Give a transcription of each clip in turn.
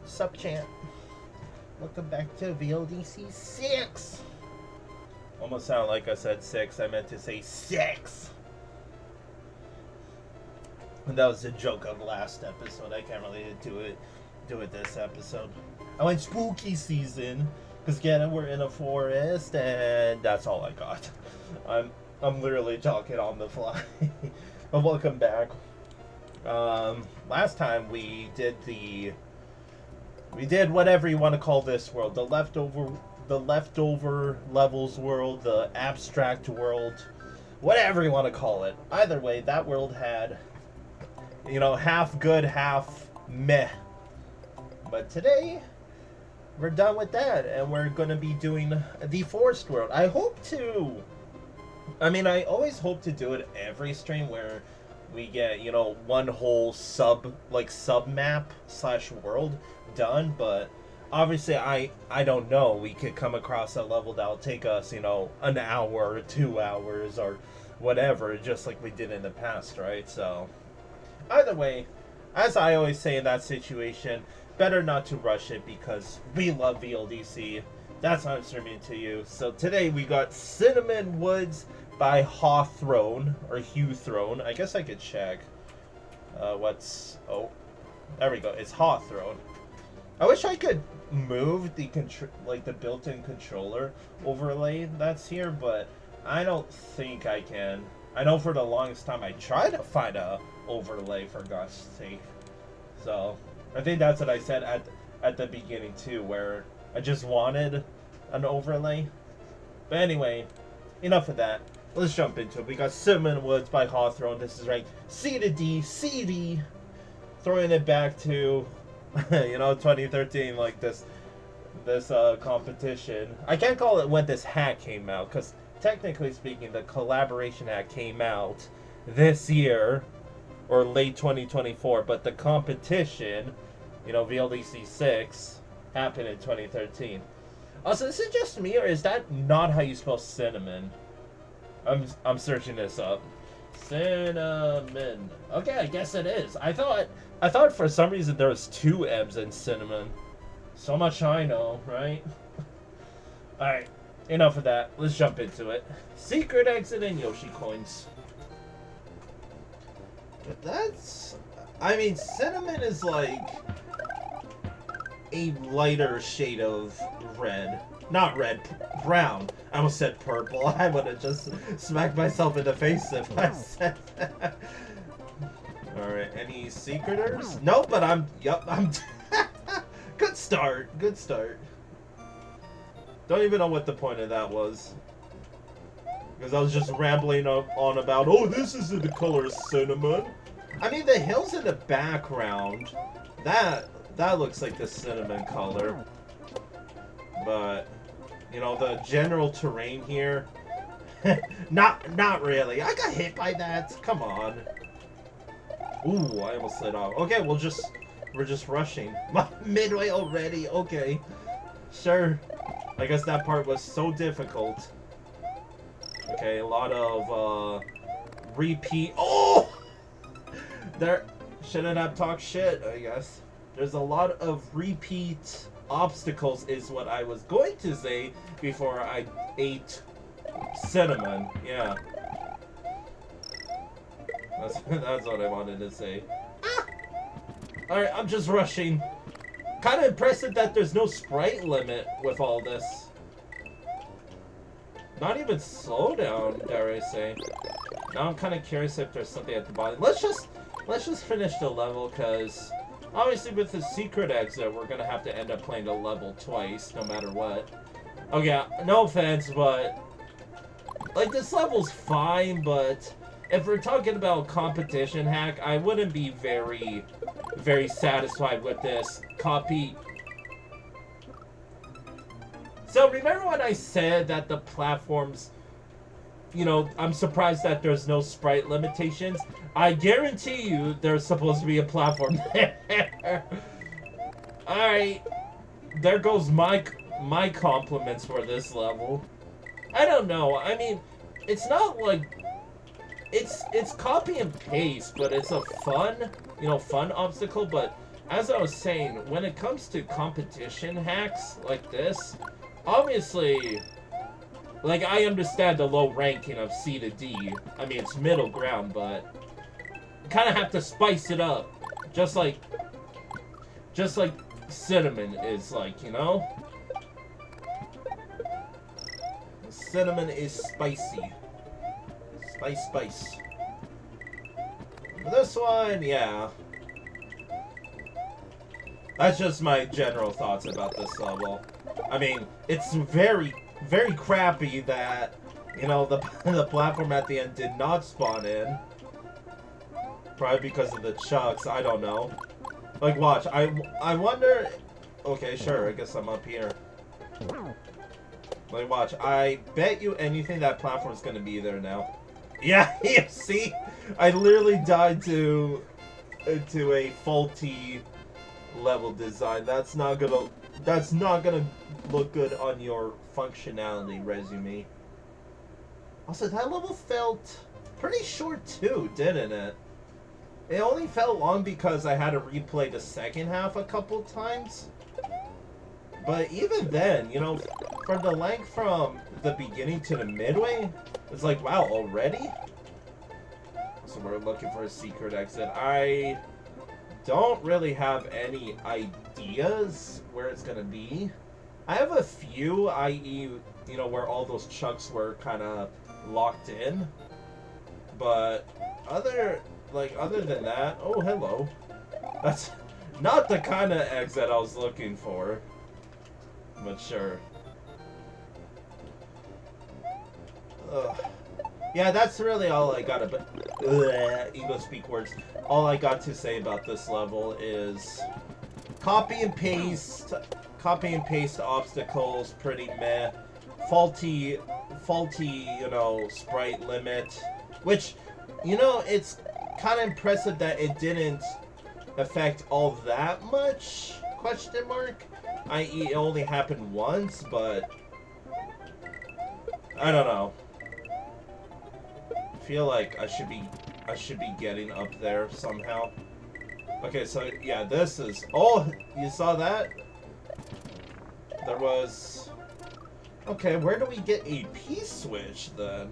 Sup, champ? Welcome back to VLDC 6. Almost sounded like I said 6. I meant to say 6. And that was a joke of last episode. I can't really do it this episode. I went spooky season because again we're in a forest and that's all I got. I'm literally talking on the fly. But welcome back. Last time we did whatever you want to call this world, the leftover levels world, the abstract world, whatever you want to call it. Either way, that world had, half good, half meh. But today, we're done with that, and we're going to be doing the forest world. I always hope to do it every stream where we get, one whole sub map / world done, but obviously I don't know. We could come across a level that'll take us, an hour or 2 hours or whatever, just like we did in the past, right? So either way, as I always say in that situation, better not to rush it because we love VLDC. That's what I'm streaming to you. So today we got Cinnamon Woods by Hawthorne, or Hawthorne. I guess I could check. There we go. It's Hawthorne. I wish I could move the the built-in controller overlay that's here, but I don't think I can. I know for the longest time I tried to find a overlay, for God's sake. So I think that's what I said at the beginning too, where I just wanted an overlay. But anyway, enough of that. Let's jump into it. We got Cinnamon Woods by Hawthorne. This is ranked C to D, CD. Throwing it back to, 2013, like this competition. I can't call it when this hack came out, because technically speaking, the collaboration hack came out this year. or late 2024, but the competition, you know, VLDC 6, happened in 2013. Also, is it just me, or is that not how you spell cinnamon? I'm searching this up. Cinnamon. Okay, I guess it is. I thought for some reason there was 2 M's in cinnamon. So much I know, right? Alright, enough of that. Let's jump into it. Secret exit and Yoshi coins. But that's... I mean, cinnamon is like a lighter shade of red. Not red, brown. I almost said purple. I would have just smacked myself in the face if I said that. Alright, any secreters? Nope, but I'm... Yup, I'm... Good start. Good start. Don't even know what the point of that was. Because I was just rambling on about, oh, this isn't the color of cinnamon. I mean, the hills in the background, that looks like the cinnamon color. But, you know, the general terrain here, not really. I got hit by that. Come on. Ooh, I almost slid off. Okay, we're just rushing. Midway already. Okay, sure. I guess that part was so difficult. Okay, a lot of repeat. Oh, there shouldn't have talked shit. I guess there's a lot of repeat obstacles, is what I was going to say before I ate cinnamon. Yeah, that's what I wanted to say. Ah! All right, I'm just rushing. Kind of impressive that there's no sprite limit with all this. Not even slowdown, dare I say. Now I'm kind of curious if there's something at the bottom. Let's just finish the level, because obviously with the secret exit, we're gonna have to end up playing the level twice, no matter what. Oh yeah, no offense, but like this level's fine, but if we're talking about competition hack, I wouldn't be very satisfied with this copy. So remember when I said that the platforms, you know, I'm surprised that there's no sprite limitations. I guarantee you there's supposed to be a platform there. Alright, there goes my compliments for this level. I don't know, I mean, it's not like it's copy and paste, but it's a fun, you know, fun obstacle. But as I was saying, when it comes to competition hacks like this, obviously, like, I understand the low ranking of C to D. I mean, it's middle ground, but you kind of have to spice it up, just like cinnamon is, like, you know. Cinnamon is spicy. Spice. This one, yeah. That's just my general thoughts about this level. I mean, it's very crappy that, you know, the platform at the end did not spawn in. Probably because of the chucks, I don't know. Like, watch, I wonder... Okay, sure, I guess I'm up here. Like, watch, I bet you anything that platform's gonna be there now. Yeah, yeah, see? I literally died to a faulty level design. That's not gonna look good on your functionality resume. Also, that level felt pretty short too, didn't it? It only felt long because I had to replay the second half a couple times. But even then, you know, for the length from the beginning to the midway, it's like, wow, already? So we're looking for a secret exit. I don't really have any ideas where it's gonna be. I have a few, i.e., you know, where all those chunks were kind of locked in. But other than that, oh, hello. That's not the kind of exit I was looking for. But sure. Ugh. Yeah, that's really all I got about... Ego speak words. All I got to say about this level is... Copy and paste obstacles, pretty meh. Faulty, you know, sprite limit. Which, you know, it's kind of impressive that it didn't affect all that much, question mark. I.e. it only happened once, but I don't know. I feel like I should be getting up there somehow. Okay, so yeah, this is... Oh, you saw that? There was... Okay, where do we get a P-switch then?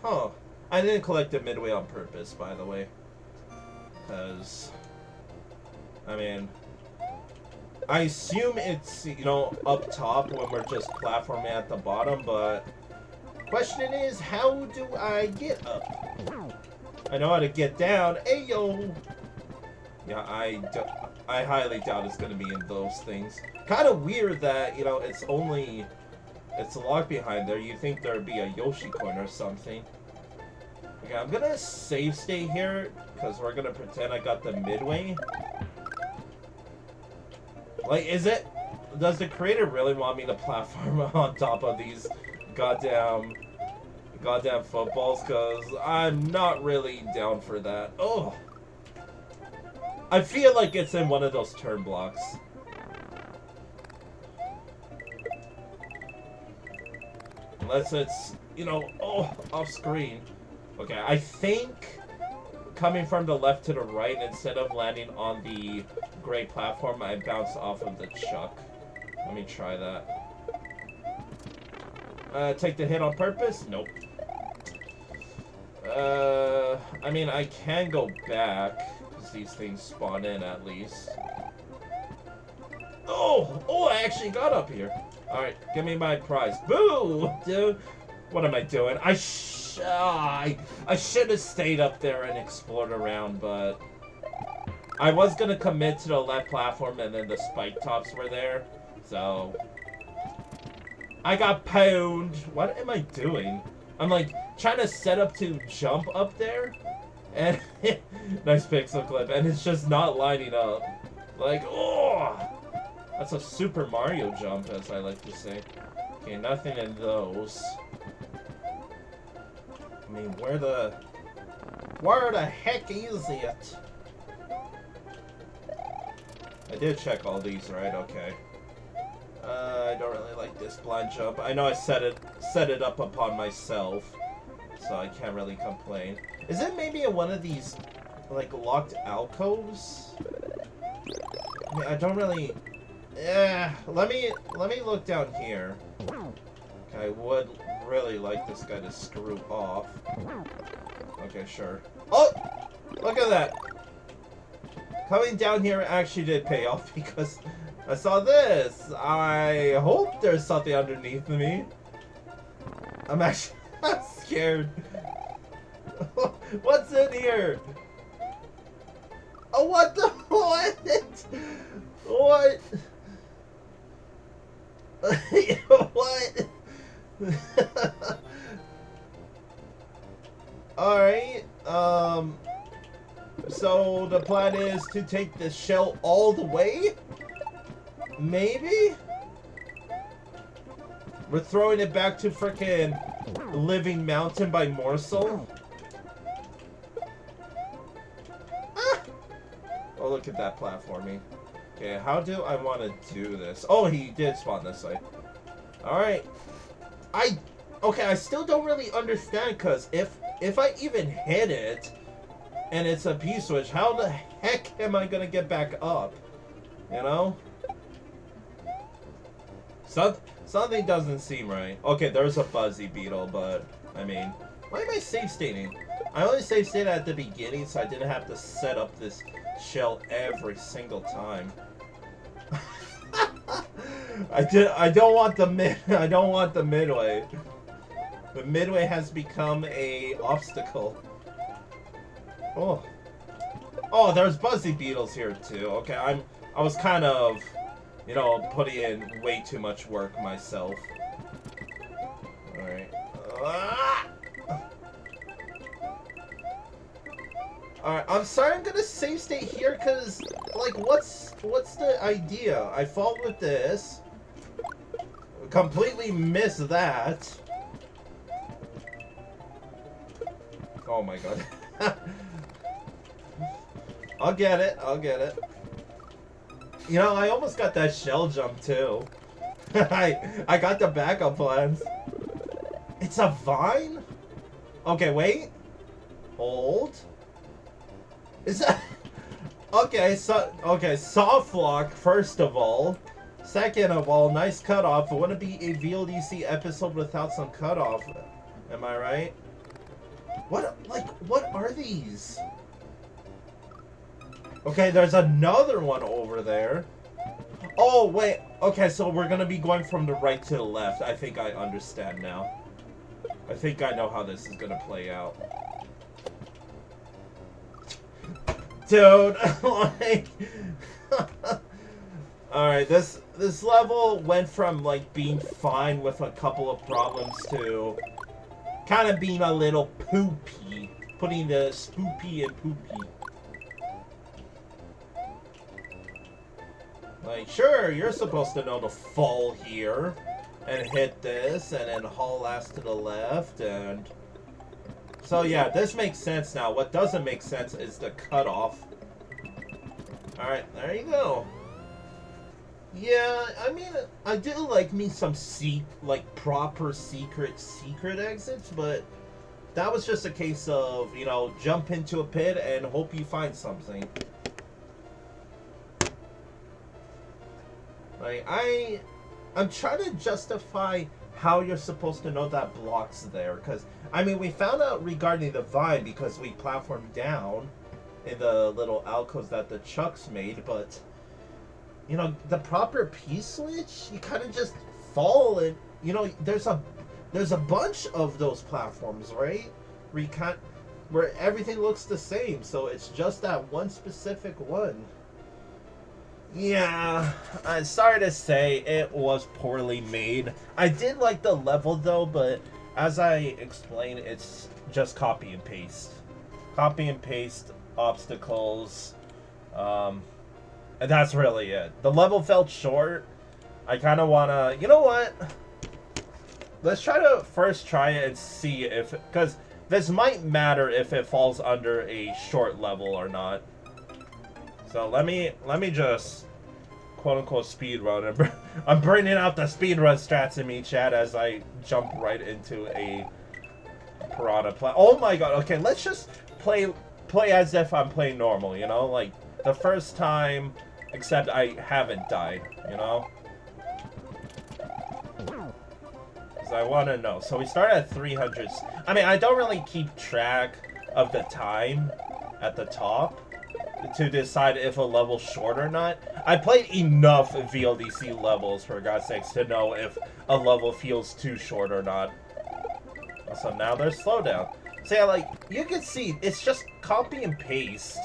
Huh. I didn't collect it midway on purpose, by the way. Because... I mean... I assume it's, you know, up top when we're just platforming at the bottom, but... Question is, how do I get up? I know how to get down. Ayo! Yeah, I highly doubt it's gonna be in those things. Kind of weird that, you know, it's locked behind there. You think there'd be a Yoshi coin or something. Okay, I'm gonna save state here, because we're gonna pretend I got the midway. Like, does the creator really want me to platform on top of these goddamn footballs? Because I'm not really down for that. Oh! I feel like it's in one of those turn blocks. Unless it's, you know, off screen. Okay, I think coming from the left to the right, instead of landing on the gray platform, I bounce off of the chuck. Let me try that. Take the hit on purpose? Nope. I mean, I can go back. These things spawn in at least. Oh, I actually got up here. Alright, give me my prize. Boo! Dude, what am I doing? I should have stayed up there and explored around, but I was gonna commit to the left platform and then the spike tops were there, so I got pwned. What am I doing? I'm like trying to set up to jump up there. And nice pixel clip, and it's just not lining up. Like, oh, that's a Super Mario jump, as I like to say. Okay, nothing in those. I mean, where the heck is it? I did check all these, right? Okay. I don't really like this blind jump. I know I set it up upon myself, so I can't really complain. Is it maybe in one of these, like, locked alcoves? I mean, I don't really... let me look down here. Okay, I would really like this guy to screw off. Okay, sure. Oh! Look at that! Coming down here actually did pay off because I saw this. I hope there's something underneath me. I'm actually scared. What's in here? Oh, what the what? What? What? Alright, so the plan is to take the shell all the way? Maybe? We're throwing it back to frickin' Living Mountain by Morsel? Oh, look at that platforming. Okay, how do I want to do this? Oh, he did spawn this way. Alright. Okay, I still don't really understand, because if I even hit it, and it's a P-switch, how the heck am I gonna get back up? You know? Something doesn't seem right. Okay, there's a Buzzy Beetle, but, I mean, why am I save stating? I only save stated at the beginning, so I didn't have to set up this shell every single time. I don't want the midway. The midway has become a obstacle. Oh, there's Buzzy Beetles here too. Okay, I was kind of, you know, putting in way too much work myself. All right. Alright, I'm sorry I'm gonna save state here, cause, like, what's the idea? I fall with this. Completely miss that. Oh my god. I'll get it. I'll get it. You know, I almost got that shell jump too. I got the backup plans. It's a vine? Okay, wait. Hold. Is that... Okay, so... Okay, soft lock, first of all. Second of all, nice cutoff. It wouldn't be a VLDC episode without some cutoff. Am I right? What, like, what are these? Okay, there's another one over there. Oh, wait. Okay, so we're gonna be going from the right to the left. I think I understand now. I think I know how this is gonna play out. Dude, like... Alright, this level went from, like, being fine with a couple of problems to kind of being a little poopy. Putting the spoopy and poopy. Like, sure, you're supposed to know to fall here and hit this and then haul ass to the left and... So yeah, this makes sense now. What doesn't make sense is the cutoff. Alright, there you go. Yeah, I mean, I do like me some proper secret exits, but that was just a case of, you know, jump into a pit and hope you find something. Like, I'm trying to justify how you're supposed to know that block's there, because, I mean, we found out regarding the vine because we platformed down in the little alcoves that the Chucks made, but, you know, the proper P-switch, you kind of just fall and, you know, there's a bunch of those platforms, right? Where everything looks the same, so it's just that one specific one. Yeah, I'm sorry to say it was poorly made. I did like the level though, but as I explained, it's just copy and paste. Copy and paste obstacles, and that's really it. The level felt short. I kind of want to, you know what? Let's first try it and see if, because this might matter if it falls under a short level or not. So let me just quote-unquote speedrun. I'm bringing out the speedrun strats in me, chat, as I jump right into a piranha plant. Oh my god, okay, let's just play as if I'm playing normal, you know? Like, the first time, except I haven't died, you know? Because I want to know. So we start at 300. I mean, I don't really keep track of the time at the top to decide if a level's short or not. I played enough VLDC levels, for God's sakes, to know if a level feels too short or not. So now there's slowdown. So yeah, like, you can see, it's just copy and paste.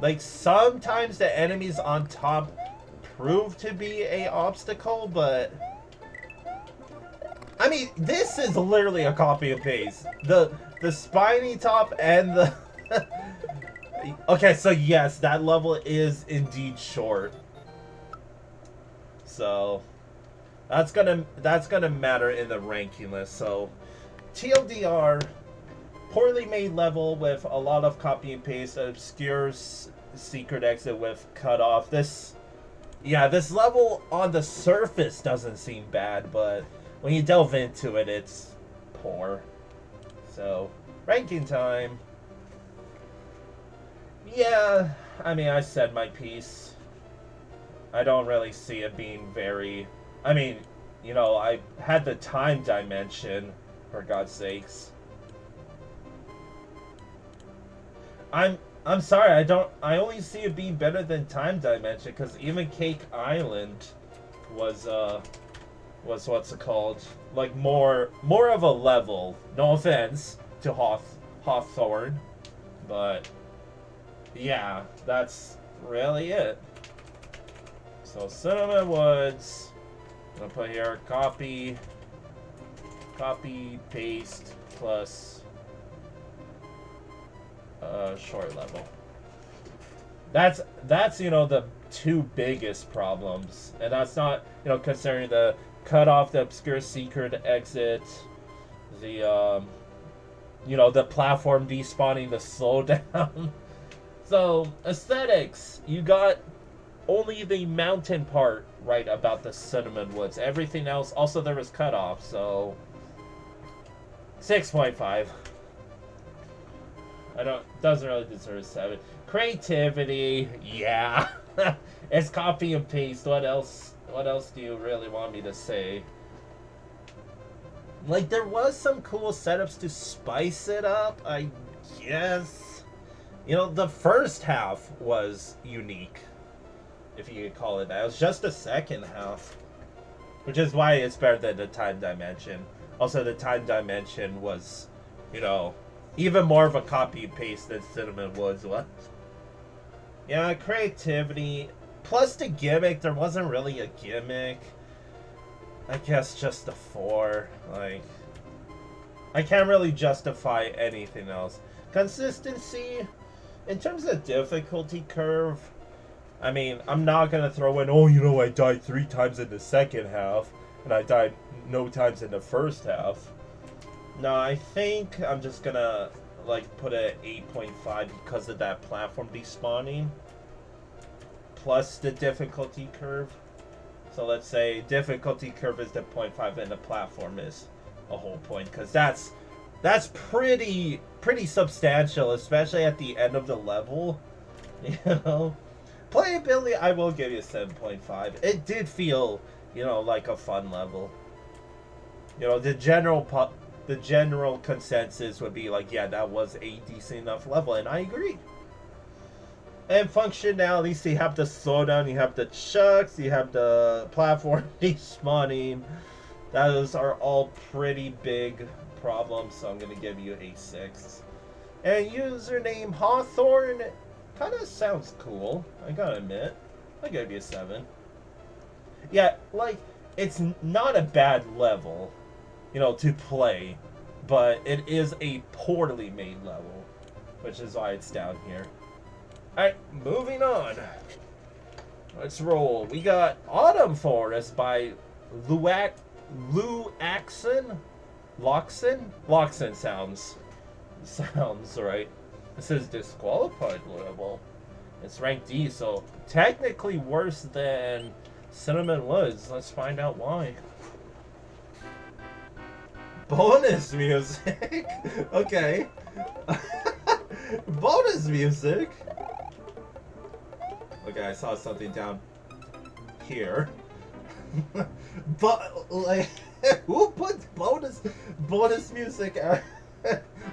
Like, sometimes the enemies on top prove to be a obstacle, but... I mean, this is literally a copy and paste. The spiny top and the... Okay, so yes, that level is indeed short. So that's gonna matter in the ranking list. So TLDR, poorly made level with a lot of copy and paste, obscure secret exit with cutoff. This level on the surface doesn't seem bad, but when you delve into it, it's poor. So, ranking time. Yeah, I mean, I said my piece. I don't really see it being very... I mean, you know, I had the time dimension, for God's sakes. I'm sorry, I only see it being better than time dimension, because even Cake Island was what's it called? Like, more of a level. No offense to Hawthorne, but yeah, that's really it. So Cinnamon Woods, I'm gonna put here copy, paste, plus short level. That's you know, the two biggest problems, and that's not, you know, considering the cut off the obscure secret exit, the you know, the platform despawning the slowdown. So aesthetics, you got only the mountain part right about the Cinnamon Woods. Everything else, also there was cutoff, so 6.5. Doesn't really deserve 7. Creativity, yeah. It's copy and paste. What else do you really want me to say? Like, there was some cool setups to spice it up, I guess. You know, the first half was unique, if you could call it that. It was just the second half, which is why it's better than the time dimension. Also, the time dimension was, you know, even more of a copy and paste than Cinnamon Woods was. Yeah, creativity. Plus the gimmick, there wasn't really a gimmick. I guess just a 4. Like, I can't really justify anything else. Consistency, in terms of difficulty curve, I mean, I'm not gonna throw in, oh, you know, I died 3 times in the second half, and I died no times in the first half. No, I think I'm just gonna, like, put it at 8.5 because of that platform despawning, plus the difficulty curve. So let's say difficulty curve is the 0.5 and the platform is a whole point, because that's pretty substantial, especially at the end of the level. You know, playability, I will give you 7.5. It did feel, you know, like a fun level. You know, the general consensus would be like, yeah, that was a decent enough level, and I agree. And functionality, so you have the slowdown, you have the chucks, you have the platform despawning. Those are all pretty big problems, so I'm going to give you a 6. And username Hawthorne kind of sounds cool, I gotta admit. I gave you a 7. Yeah, like, it's not a bad level, you know, to play, but it is a poorly made level, which is why it's down here. Alright, moving on. Let's roll. We got Autumn Forest by Lauxon? Lauxon sounds right. This is disqualified level. It's ranked D, so technically worse than Cinnamon Woods. Let's find out why. Bonus music? Okay. Bonus music? Okay, I saw something down here. But, like, who puts bonus music out?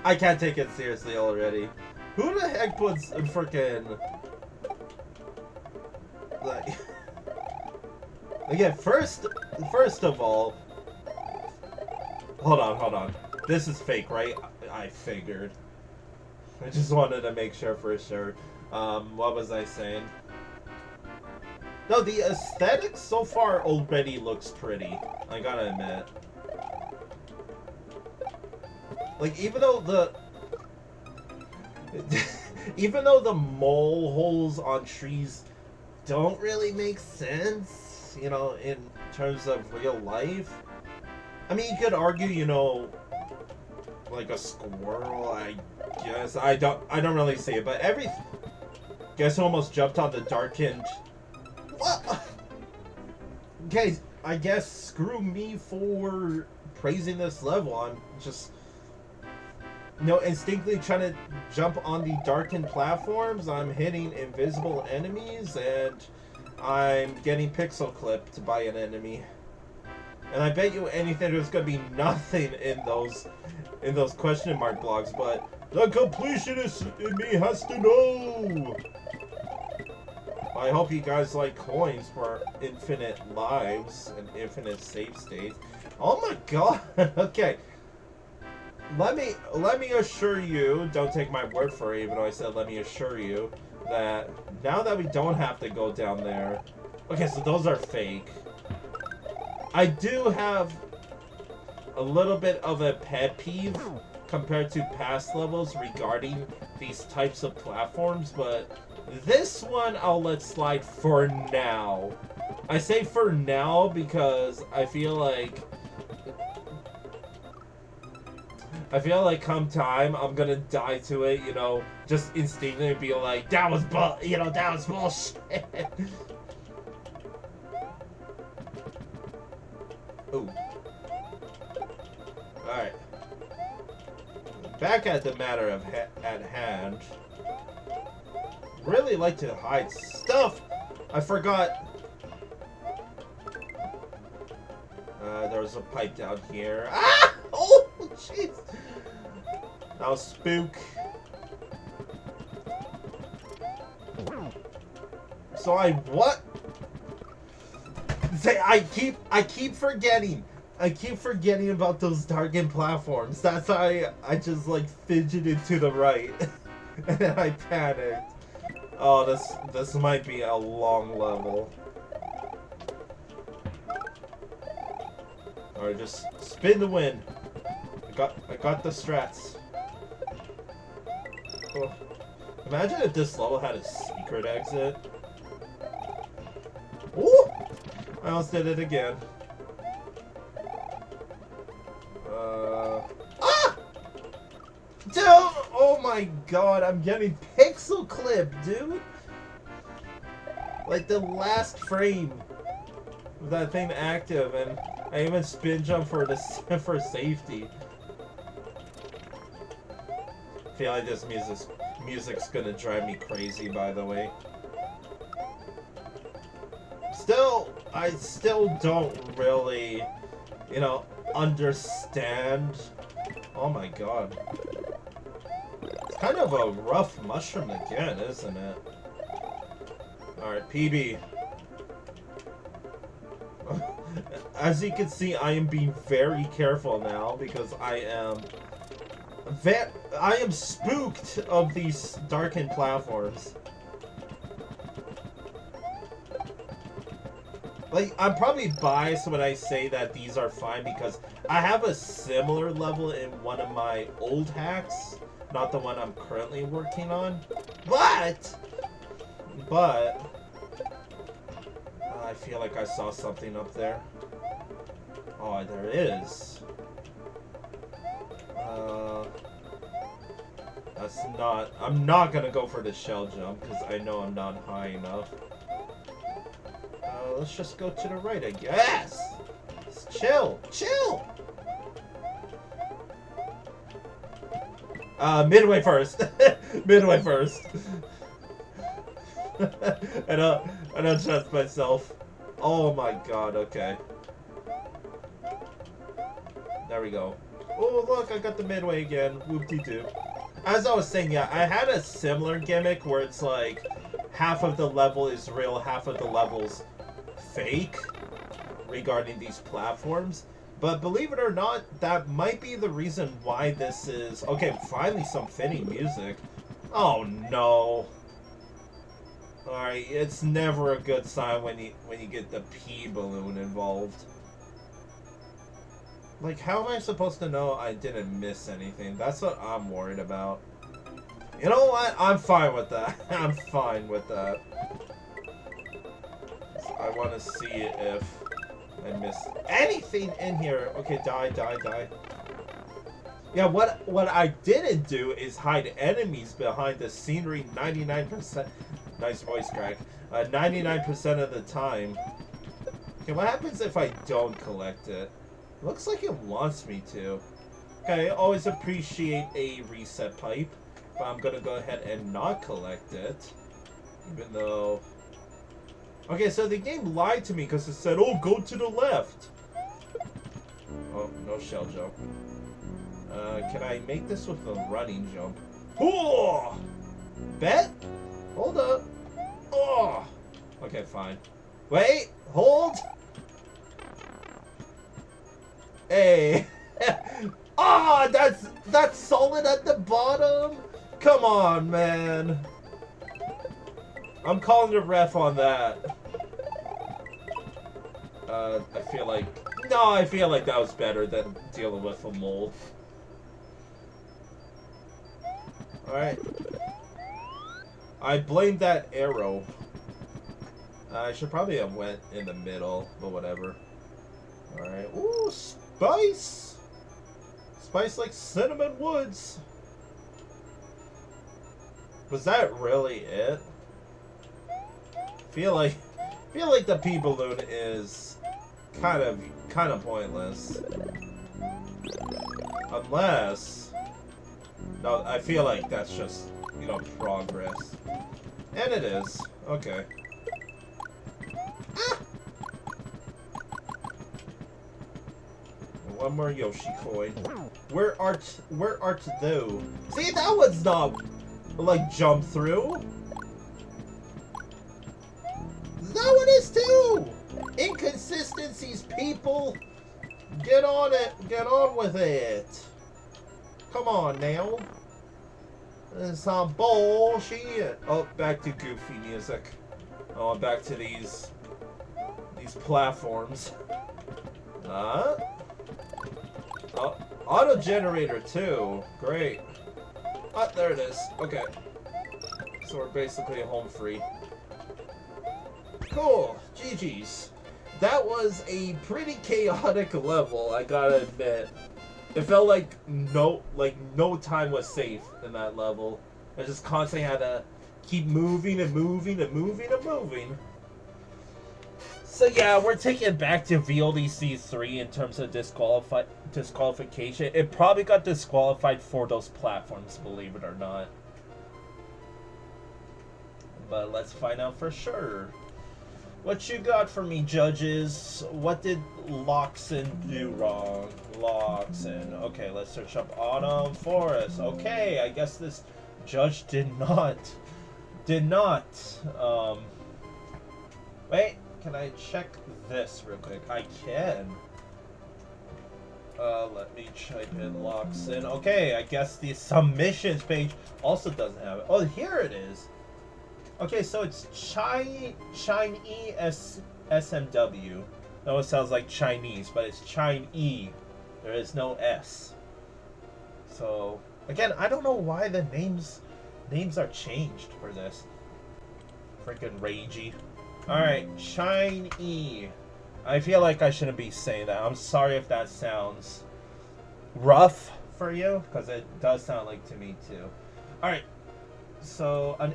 I can't take it seriously already. Who the heck puts freaking, like, again, first of all, hold on. This is fake, right? I figured. I just wanted to make sure for sure. What was I saying? No, the aesthetics so far already looks pretty, I gotta admit. Like, even though the mole holes on trees don't really make sense, you know, in terms of real life. I mean, you could argue, you know, like a squirrel, I guess. I don't really see it, but guess who almost jumped on the darkened. What? Okay, I guess screw me for praising this level. I'm just, you know, instinctively trying to jump on the darkened platforms. I'm hitting invisible enemies, and I'm getting pixel clipped by an enemy. And I bet you anything there's gonna be nothing in those question mark blocks, but the completionist in me has to know. I hope you guys like coins for infinite lives and infinite save states. Oh my god. Okay. Let me assure you, don't take my word for it, even though I said let me assure you, that now that we don't have to go down there. Okay, so those are fake. I do have a little bit of a pet peeve compared to past levels regarding these types of platforms, but this one I'll let slide for now. I say for now because I feel like come time I'm gonna die to it, you know, just instinctively be like, that was that was bullshit. Ooh. Alright. Back at the matter of at hand. Really like to hide stuff. I forgot. There was a pipe down here. Ah! Oh, jeez. That was spook. So what? Say I keep forgetting. I keep forgetting about those darkened platforms. That's why I just like fidgeted to the right, and then I panicked. Oh, this might be a long level. Alright, just spin the wind. I got the strats. Oh. Imagine if this level had a secret exit. Ooh! I almost did it again. Ah! Dude! Oh my god, I'm getting pixel clipped, dude! Like the last frame of that thing active, and I even spin jump for safety. I feel like this music's gonna drive me crazy, by the way. I still don't really, you know, understand. Oh my god. It's kind of a rough mushroom again, isn't it? Alright, PB. As you can see, I am being very careful now because I am spooked of these darkened platforms. Like, I'm probably biased when I say that these are fine because I have a similar level in one of my old hacks, not the one I'm currently working on. But I feel like I saw something up there. Oh, there is. That's not. I'm not gonna go for the shell jump because I know I'm not high enough. Let's just go to the right, I guess. Chill. Midway first. Midway first. I don't trust myself. Oh my god, okay. There we go. Oh, look, I got the midway again. Whoop-de-doo. As I was saying, yeah, I had a similar gimmick where it's like half of the level is real, half of the level's fake regarding these platforms. But believe it or not, that might be the reason why this is... Okay, finally some fitting music. Oh no. Alright, it's never a good sign when you get the P balloon involved. Like, how am I supposed to know I didn't miss anything? That's what I'm worried about. You know what? I'm fine with that. I'm fine with that. I want to see if I missed anything in here. Okay, die. Yeah, what I didn't do is hide enemies behind the scenery 99%. Nice voice crack. 99% of the time. Okay, what happens if I don't collect it? Looks like it wants me to. Okay, I always appreciate a reset pipe, but I'm gonna go ahead and not collect it. Even though... Okay, so the game lied to me because it said, oh, go to the left. Oh, no shell jump. Can I make this with a running jump? Oh! Bet? Hold up. Oh! Okay, fine. Wait! Hold! Hey! Ah, oh, that's solid at the bottom? Come on, man. I'm calling the ref on that. I feel like that was better than dealing with a mole. Alright. I blame that arrow. I should probably have went in the middle, but whatever. Alright. Ooh, spice! Spice like cinnamon woods. Was that really it? Feel like the pea balloon is kind of pointless. Unless, no, I feel like that's just, you know, progress. And it is. Okay. Ah! And one more Yoshi coin. Where art thou? See, that one's not like jump through. That one is too. Inconsistencies, people. Get on it. Get on with it. Come on now. This is some bullshit. Oh, back to goofy music. Oh, back to these platforms. Oh, auto generator too. Great. Oh, there it is. Okay. So we're basically home free. Cool. GG's. That was a pretty chaotic level, I gotta admit. It felt like no time was safe in that level. I just constantly had to keep moving and moving and moving and moving. So yeah, we're taking it back to VLDC 3 in terms of disqualification. It probably got disqualified for those platforms, believe it or not. But let's find out for sure. What you got for me, judges? What did Lauxon do wrong? Lauxon. Okay, let's search up Autumn Forest. Okay, I guess this judge did not. Wait, can I check this real quick? I can. Let me type in Lauxon. Okay, I guess the submissions page also doesn't have it. Oh, here it is. Okay, so it's Chinese SMW. No, it sounds like Chinese, but it's Chinese. There is no S. So again, I don't know why the names are changed for this. Freaking Ragey. Alright, Chinese. I feel like I shouldn't be saying that. I'm sorry if that sounds rough for you, because it does sound like to me too. Alright. So, an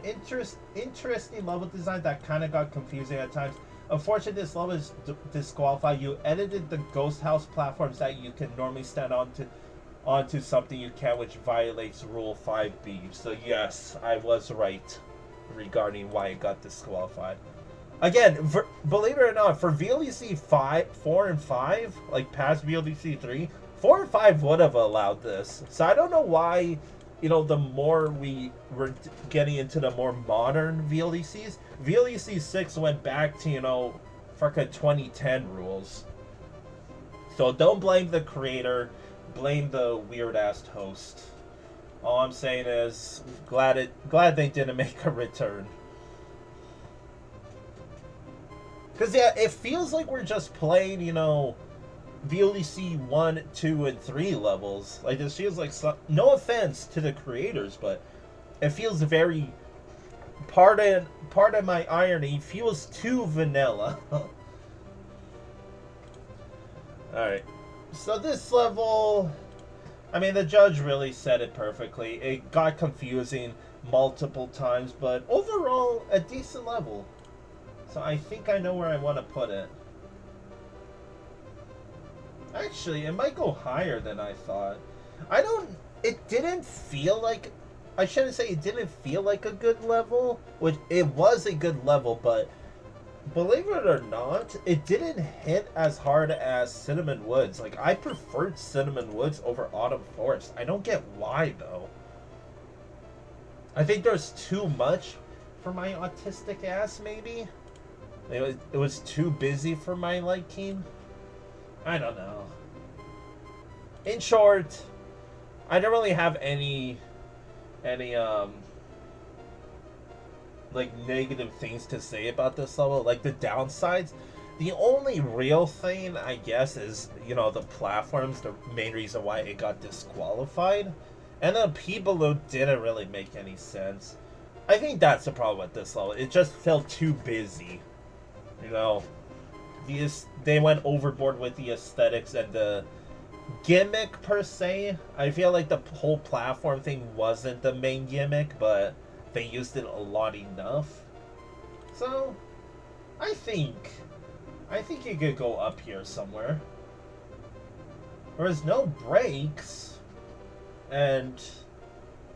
interesting level design that kind of got confusing at times. Unfortunately, this level is disqualified. You edited the ghost house platforms that you can normally stand onto something you can't, which violates Rule 5B. So, yes, I was right regarding why it got disqualified. Again, believe it or not, for VLDC 4 and 5, like past VLDC 3, 4 and 5 would have allowed this. So, I don't know why. You know, the more we were getting into the more modern VLDCs, VLDC 6 went back to, you know, fucking 2010 rules. So don't blame the creator, blame the weird-ass host. All I'm saying is, glad they didn't make a return. Because, yeah, it feels like we're just playing, you know, VLDC 1, 2, and 3 levels. Like, this feels like no offense to the creators, but it feels very, pardon my irony, feels too vanilla. Alright, so this level, I mean, the judge really said it perfectly. It got confusing multiple times, but overall, a decent level. So I think I know where I want to put it. Actually, it might go higher than I thought. It didn't feel like, I shouldn't say it didn't feel like a good level, which it was a good level, but believe it or not, it didn't hit as hard as Cinnamon Woods. Like, I preferred Cinnamon Woods over Autumn Forest. I don't get why, though. I think there's too much for my autistic ass, maybe? It was too busy for my liking? I don't know. In short, I don't really have any like negative things to say about this level. Like the downsides, the only real thing I guess is, you know, the platforms, the main reason why it got disqualified. And the people didn't really make any sense. I think that's the problem with this level. It just felt too busy. You know, they went overboard with the aesthetics and the gimmick per se. I feel like the whole platform thing wasn't the main gimmick, but they used it a lot enough. So, I think you could go up here somewhere. There's no breaks, and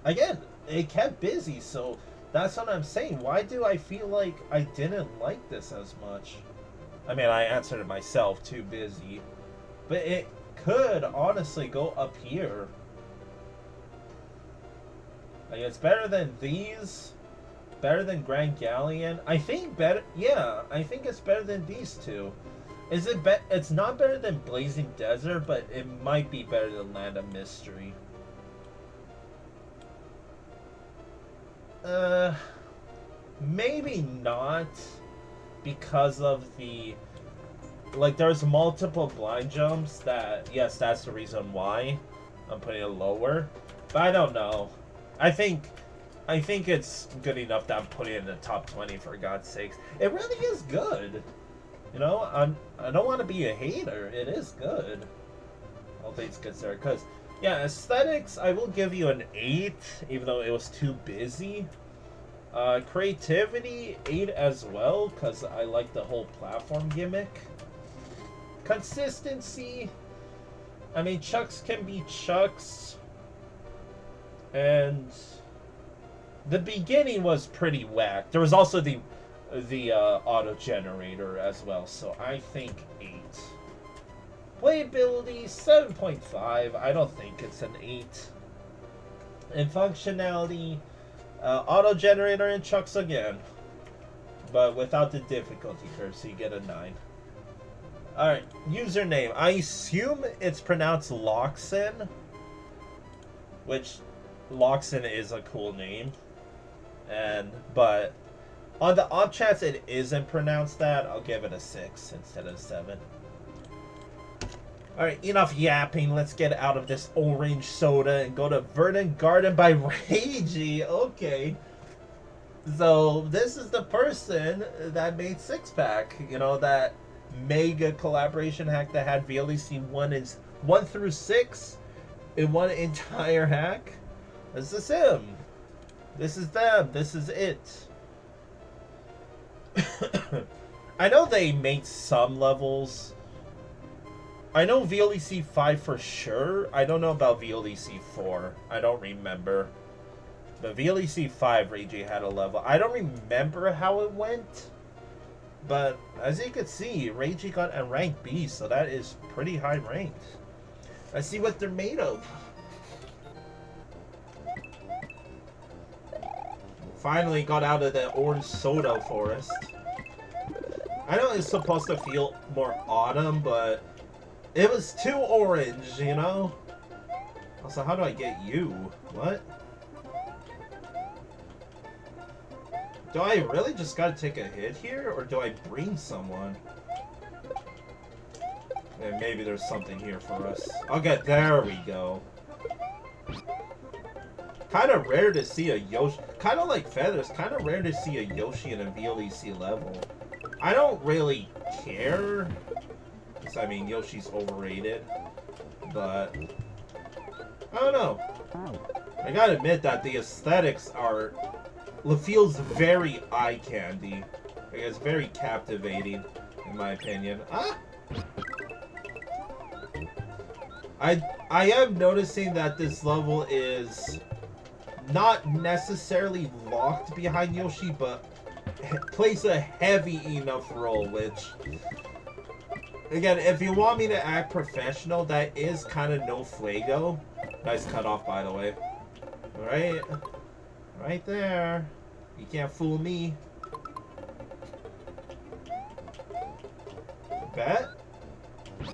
again, it kept busy, so that's what I'm saying. Why do I feel like I didn't like this as much? I mean, I answered it myself, too busy. But it could honestly go up here. Like, it's better than these. Better than Grand Galleon. I think better. Yeah, I think it's better than these two. Is it It's not better than Blazing Desert, but it might be better than Land of Mystery. Maybe not, because of the, like, there's multiple blind jumps that, yes, that's the reason why I'm putting it lower, but I don't know. I think it's good enough that I'm putting it in the top 20, for God's sakes. It really is good. You know, I don't want to be a hater. It is good. All things considered, because yeah, aesthetics, I will give you an 8, even though it was too busy. Creativity, 8 as well, because I like the whole platform gimmick. Consistency, I mean, Chucks can be Chucks. And the beginning was pretty whack. There was also the auto generator as well, so I think 8. Playability, 7.5. I don't think it's an 8. And functionality, auto generator and Chucks again, but without the difficulty curve, so you get a 9. Alright, username. I assume it's pronounced Lauxon, which Lauxon is a cool name, but on the off chance it isn't pronounced that, I'll give it a 6 instead of 7. Alright, enough yapping. Let's get out of this orange soda and go to Verdant Garden by Ragey. Okay. So, this is the person that made Six Pack. You know, that mega collaboration hack that had VLEC 1 through 6 in one entire hack. This is him. This is them. This is it. I know they made some levels. I know VLEC 5 for sure. I don't know about VLEC 4. I don't remember. But VLEC 5, Ragey had a level. I don't remember how it went. But as you can see, Ragey got a rank B, so that is pretty high ranked. Let's see what they're made of. Finally got out of the orange soda forest. I know it's supposed to feel more autumn, but it was too orange, you know? Also, how do I get you? What? Do I really just gotta take a hit here, or do I bring someone? And maybe there's something here for us. Okay, there we go. Kind of rare to see a Yoshi, kind of like Feathers, kind of rare to see a Yoshi in a VLEC level. I don't really care, because I mean Yoshi's overrated, but I don't know. I gotta admit that the aesthetics feels very eye candy. Like, it's very captivating, in my opinion. Ah! I am noticing that this level is not necessarily locked behind Yoshi, but plays a heavy enough role, which, again, if you want me to act professional, that is kind of no fuego. Nice cutoff, by the way. Alright. Right there. You can't fool me. Bet?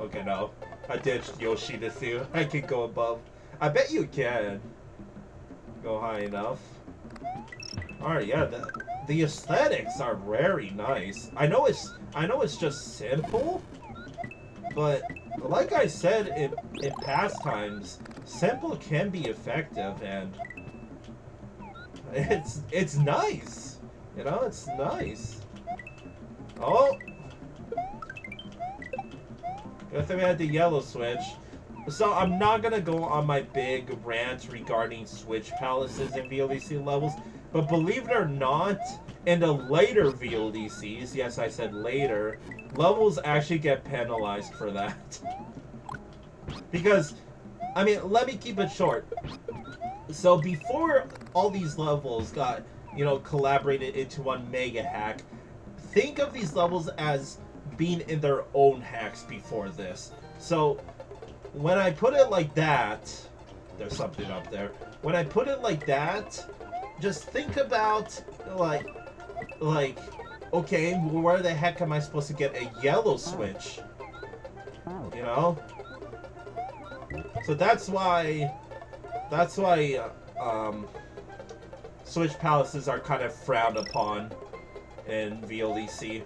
Okay, no. I ditched Yoshi to see if I can go above. I bet you can go high enough. Alright, yeah, the aesthetics are very nice. I know it's just simple, but like I said in past times, simple can be effective, and it's nice. You know, it's nice. Oh, Good thing we had the yellow switch. So I'm not gonna go on my big rant regarding switch palaces and VLDC levels, but believe it or not, in the later VLDCs, yes I said later, levels actually get penalized for that. Because, I mean, let me keep it short. So before all these levels got, you know, collaborated into one mega hack, think of these levels as being in their own hacks before this. So when I put it like that, there's something up there. When I put it like that, just think about like, okay, where the heck am I supposed to get a yellow switch? You know? So that's why switch palaces are kind of frowned upon in VLDC.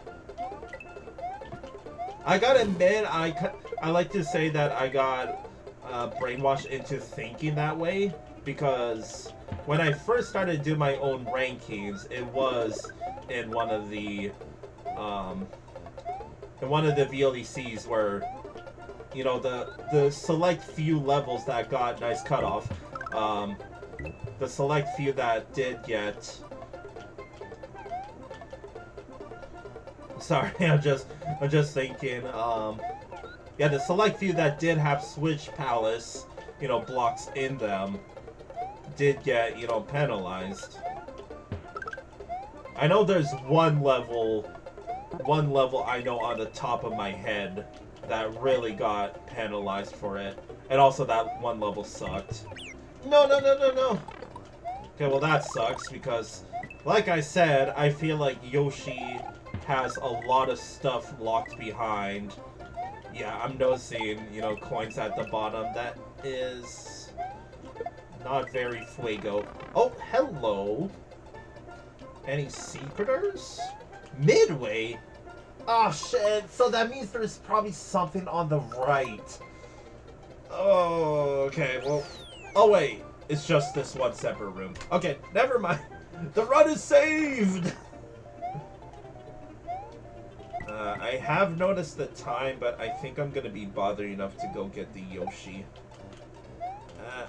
I gotta admit, I like to say that I got brainwashed into thinking that way, because when I first started to do my own rankings, it was in one of the VLDCs where, you know, the select few levels that got nice cutoff, the select few that did get. Sorry, I'm just thinking. Yeah, the select few that did have Switch Palace, you know, blocks in them, did get, you know, penalized. I know there's one level I know on the top of my head that really got penalized for it, and also that one level sucked. No. Okay, well that sucks because, like I said, I feel like Yoshi has a lot of stuff locked behind. Yeah, I'm noticing, you know, coins at the bottom. That is not very fuego. Oh, hello. Any secreters? Midway? Oh, shit. So that means there's probably something on the right. Oh, okay. Well, oh, wait. It's just this one separate room. Okay, never mind. The run is saved! I have noticed the time, but I think I'm gonna be bothered enough to go get the Yoshi.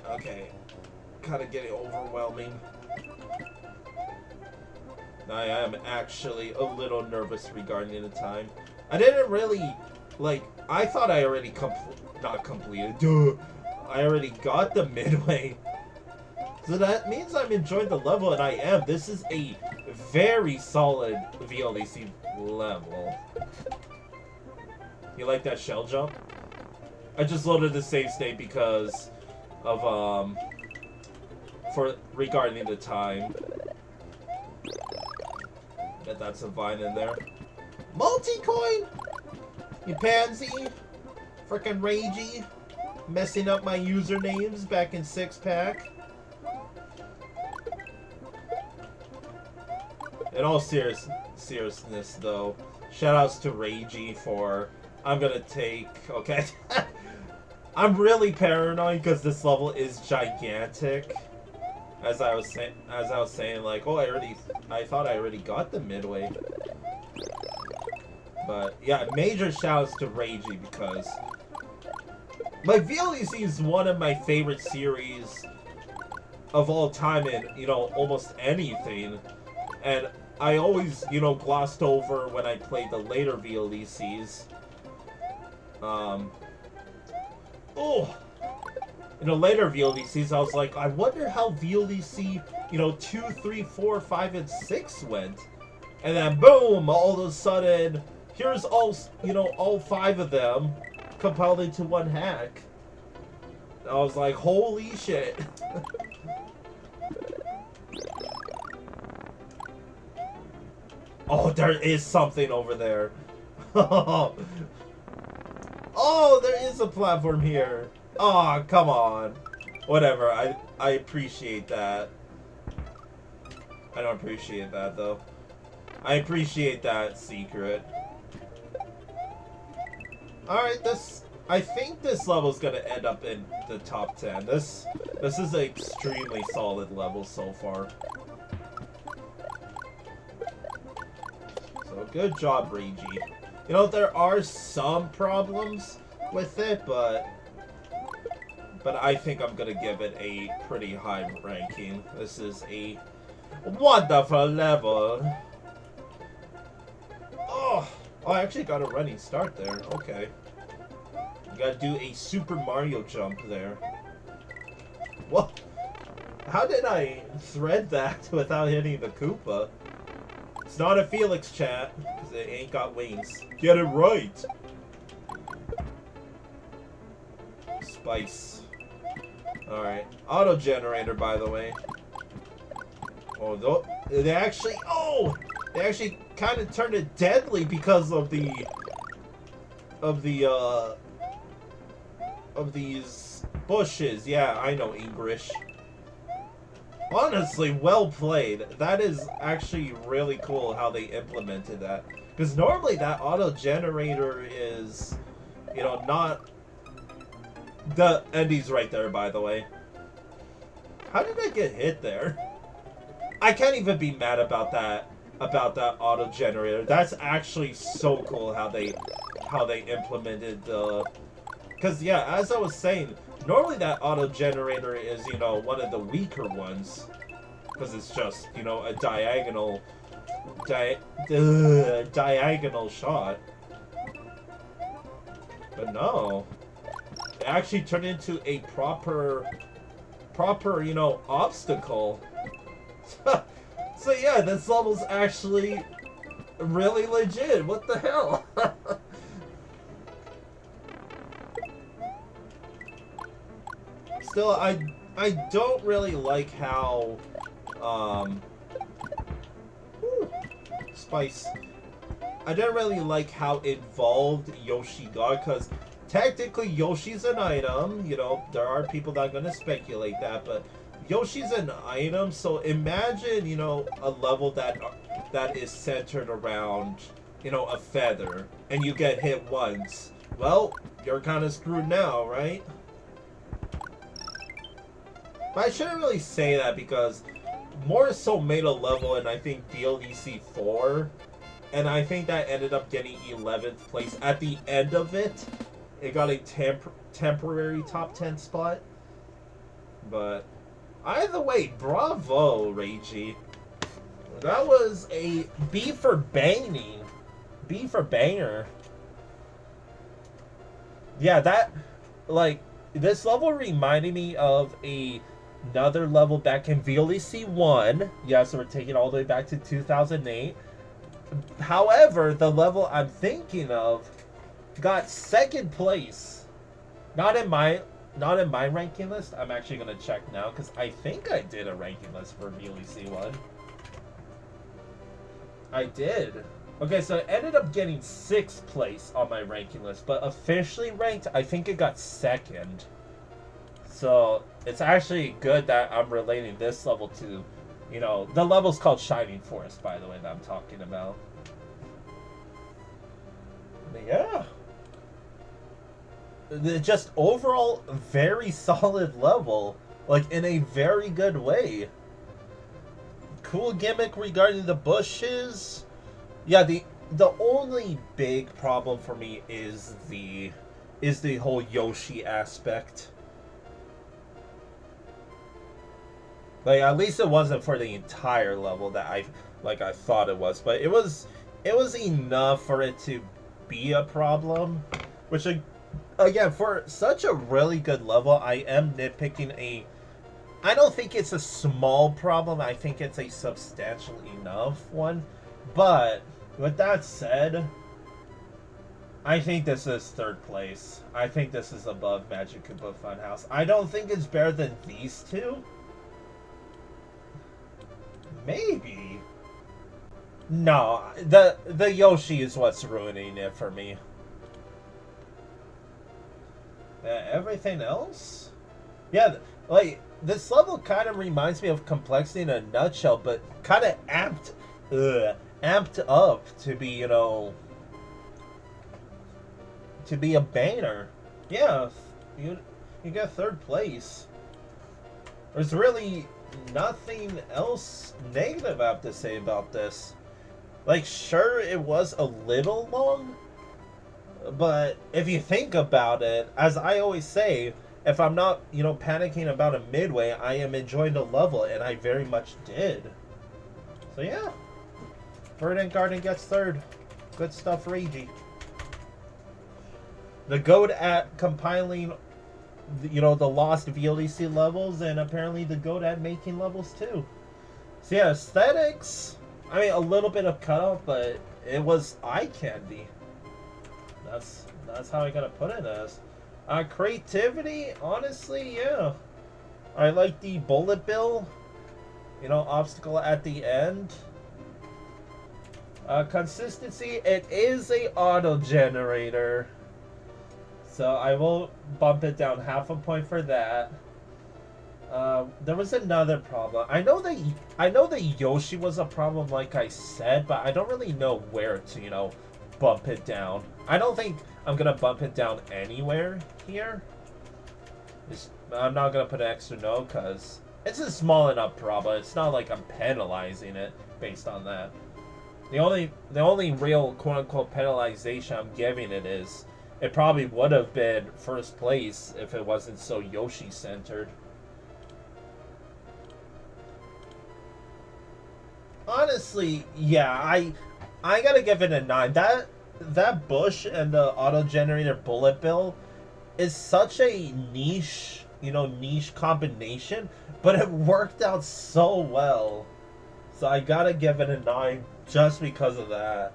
Okay. Kinda getting overwhelming. I am actually a little nervous regarding the time. I didn't really, like, I thought I already not completed. Duh! I already got the midway. So that means I'm enjoying the level, and I am. This is a very solid VLDC level. You like that shell jump? I just loaded the save state because of, regarding the time. Bet that's a vine in there. Multi-coin! You pansy! Frickin' Ragey! Messing up my usernames back in 6-pack. In all seriousness, though, shoutouts to Ragey for. I'm gonna take. Okay, I'm really paranoid because this level is gigantic. As I was saying, like, oh, I thought I already got the midway. But yeah, major shoutouts to Ragey because my VLDC is one of my favorite series of all time in, you know, almost anything. And I always, you know, glossed over when I played the later VLDCs. In the later VLDCs, I was like, I wonder how VLDC, you know, 2, 3, 4, 5, and 6 went. And then, boom, all of a sudden, here's all, you know, all 5 of them compiled into one hack. I was like, holy shit. Oh, there is something over there. Oh, there is a platform here. Oh, come on. Whatever, I appreciate that. I don't appreciate that, though. I appreciate that secret. Alright, I think this level's gonna end up in the top 10. This is an extremely solid level so far. So good job, Ragey. You know, there are some problems, with it, but I think I'm gonna give it a pretty high ranking. This is a wonderful level. Oh, I actually got a running start there. Okay. You gotta do a Super Mario jump there. What? How did I thread that without hitting the Koopa? It's not a Felix, chat, because it ain't got wings. Get it right! Spice. Alright. Auto generator, by the way. Oh, they actually... Oh! They actually kind of turned it deadly because of the... Of these bushes. Yeah, I know English. Honestly, well played. That is actually really cool how they implemented that. Because normally that auto generator is, you know, not... The Endy's right there, by the way. How did I get hit there? I can't even be mad about that auto generator. That's actually so cool how they implemented the... Because, yeah, as I was saying, normally that auto generator is, you know, one of the weaker ones. Because it's just, you know, a diagonal shot. But no. It actually turned into a proper, you know, obstacle. So yeah, this level's actually really legit. What the hell? Still, I don't really like how, Spice. I don't really like how involved Yoshi got, because technically Yoshi's an item. You know, there are people that are going to speculate that, but Yoshi's an item, so imagine, you know, a level that is centered around, you know, a feather, and you get hit once. Well, you're kind of screwed now, right? But I shouldn't really say that, because more so made a level in, I think, DLDC 4, and I think that ended up getting 11th place. At the end of it, it got a temporary top 10 spot. But either way, bravo, Ragey. That was a B for banging. B for banger. Yeah, that, like, this level reminded me of another level back in VLC 1. Yeah, so we're taking all the way back to 2008. However, the level I'm thinking of got 2nd place. Not in my ranking list. I'm actually going to check now, because I think I did a ranking list for VLC 1. I did. Okay, so it ended up getting 6th place on my ranking list, but officially ranked, I think it got 2nd. So it's actually good that I'm relating this level to, you know, the level's called Shining Forest, by the way, that I'm talking about. But yeah. Just overall, very solid level. Like, in a very good way. Cool gimmick regarding the bushes. Yeah, the only big problem for me is the whole Yoshi aspect. Like, at least it wasn't for the entire level that I thought it was, but it was enough for it to be a problem. Which, again, for such a really good level, I am nitpicking I don't think it's a small problem. I think it's a substantial enough one. But with that said, I think this is 3rd place. I think this is above Magic Koopa Funhouse. I don't think it's better than these two. Maybe. No, the Yoshi is what's ruining it for me. Everything else? Yeah, like, this level kind of reminds me of Complexity in a nutshell, but kind of amped up to be, you know, to be a banger. Yeah, you get 3rd place. There's really nothing else negative I have to say about this. Like, sure, it was a little long. But if you think about it, as I always say, if I'm not, panicking about a midway, I am enjoying the level, and I very much did. So yeah, Verdant Garden gets third. Good stuff, Ragey. The GOAT at compiling, the lost VLDC levels, and apparently the GOAT at making levels too. So yeah, aesthetics, I mean, a little bit of cutoff, but it was eye candy. That's how I gotta put it as. Creativity, honestly, yeah. I like the bullet bill, obstacle at the end. Consistency, it is a auto generator, so I will bump it down half a point for that. There was another problem. I know that Yoshi was a problem, like I said, but I don't really know where to, bump it down. I don't think I'm gonna bump it down anywhere here. I'm not gonna put an extra no, because it's a small enough problem. It's not like I'm penalizing it based on that. The only real quote-unquote penalization I'm giving it is it probably would have been first place if it wasn't so Yoshi-centered. Honestly, yeah, I gotta give it a 9. That bush and the auto-generator bullet bill is such a niche, niche combination, but it worked out so well. So I gotta give it a 9 just because of that.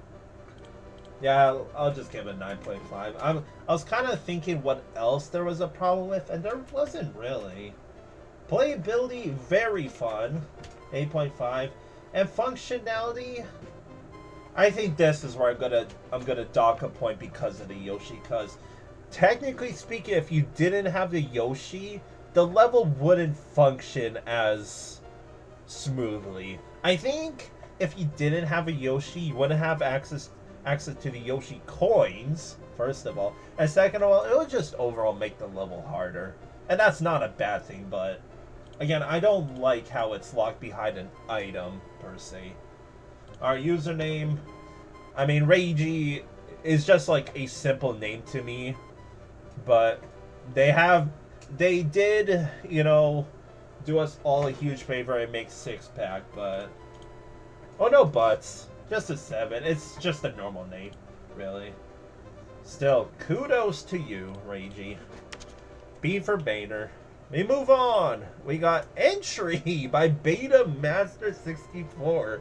Yeah, I'll just give it 9.5. I was kind of thinking what else there was a problem with, and there wasn't really. Playability, very fun, 8.5, and functionality, I think this is where I'm gonna dock a point because of the Yoshi. Because technically speaking, if you didn't have the Yoshi, the level wouldn't function as smoothly. I think if you didn't have a Yoshi, you wouldn't have access to the Yoshi coins, first of all, and second of all, it would just overall make the level harder, and that's not a bad thing. But again, I don't like how it's locked behind an item per se. Our username, I mean, Ragey is just like a simple name to me, but they did, do us all a huge favor and make 6-pack, but oh no buts, just a 7. It's just a normal name, really. Still, kudos to you, Ragey. B for Boehner. We move on. We got Entry by Beta Master 64.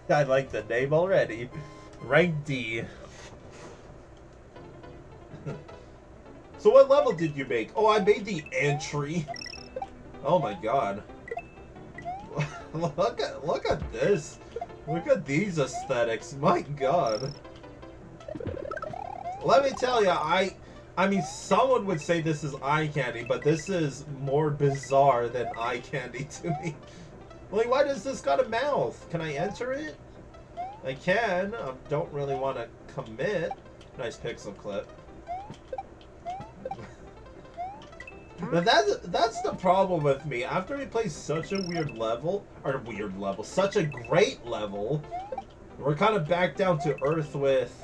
I like the name already. Rank D. So what level did you make? Oh, I made the Entry. Oh my god. Look at this. Look at these aesthetics. My god. Let me tell you, I mean, someone would say this is eye candy, but this is more bizarre than eye candy to me. Like, why does this got a mouth? Can I enter it? I can. I don't really want to commit. Nice pixel clip. But that's the problem with me. After we play such a such a great level, we're kind of back down to earth with,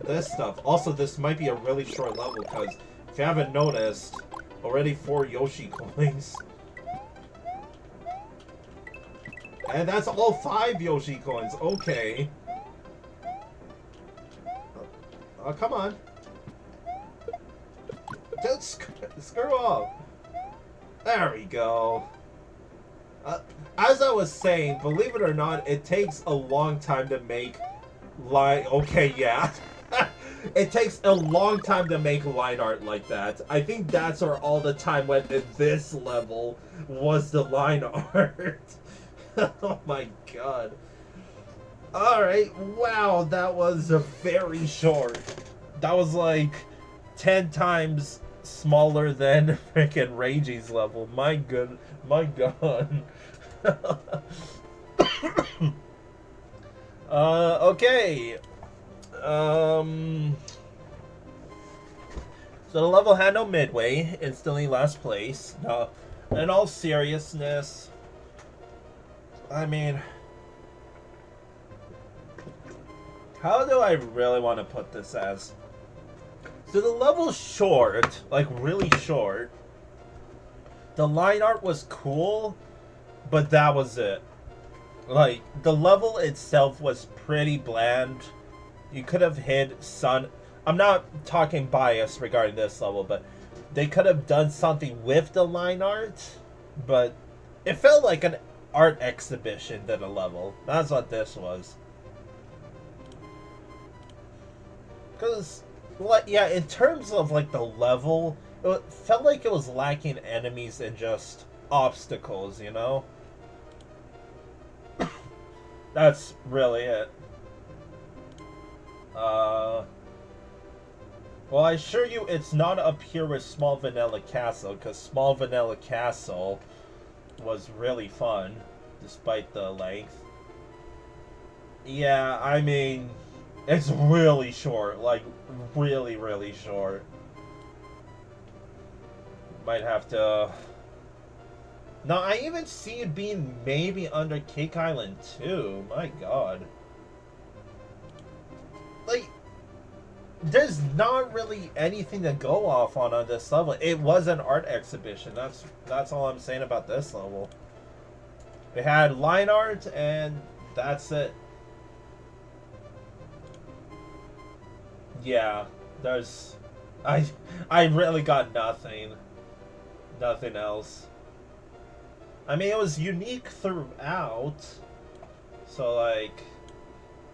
this stuff. Also, this might be a really short level, because if you haven't noticed, already 4 Yoshi coins. And that's all 5 Yoshi coins. Okay. Oh, come on. Just screw off. There we go. As I was saying, believe it or not, it takes a long time to make line. Okay, yeah. It takes a long time to make line art like that. I think that's where all the time went in this level, was the line art. Oh my god. Alright, wow, that was very short. That was like 10 times smaller than freaking Ragey's level. My god. Okay. So the level had no midway, instantly last place. No, in all seriousness, I mean, How do I really want to put this as? So the level's short, like really short. The line art was cool, but that was it. Like, the level itself was pretty bland. You could have hid sun. I'm not talking bias regarding this level, but they could have done something with the line art, but it felt like an art exhibition than a level. That's what this was. Because, like, yeah, in terms of, like, the level, it felt like it was lacking enemies and just obstacles, you know? That's really it. Well, I assure you it's not up here with Small Vanilla Castle, because Small Vanilla Castle was really fun, despite the length. Yeah, I mean, it's really short, like, really, really short. Might have to... Now, I even see it being maybe under Cake Island too. My god. Like, there's not really anything to go off on this level. It was an art exhibition. That's all I'm saying about this level. It had line art and that's it. Yeah, there's... I really got nothing. Nothing else. I mean, it was unique throughout. So, like...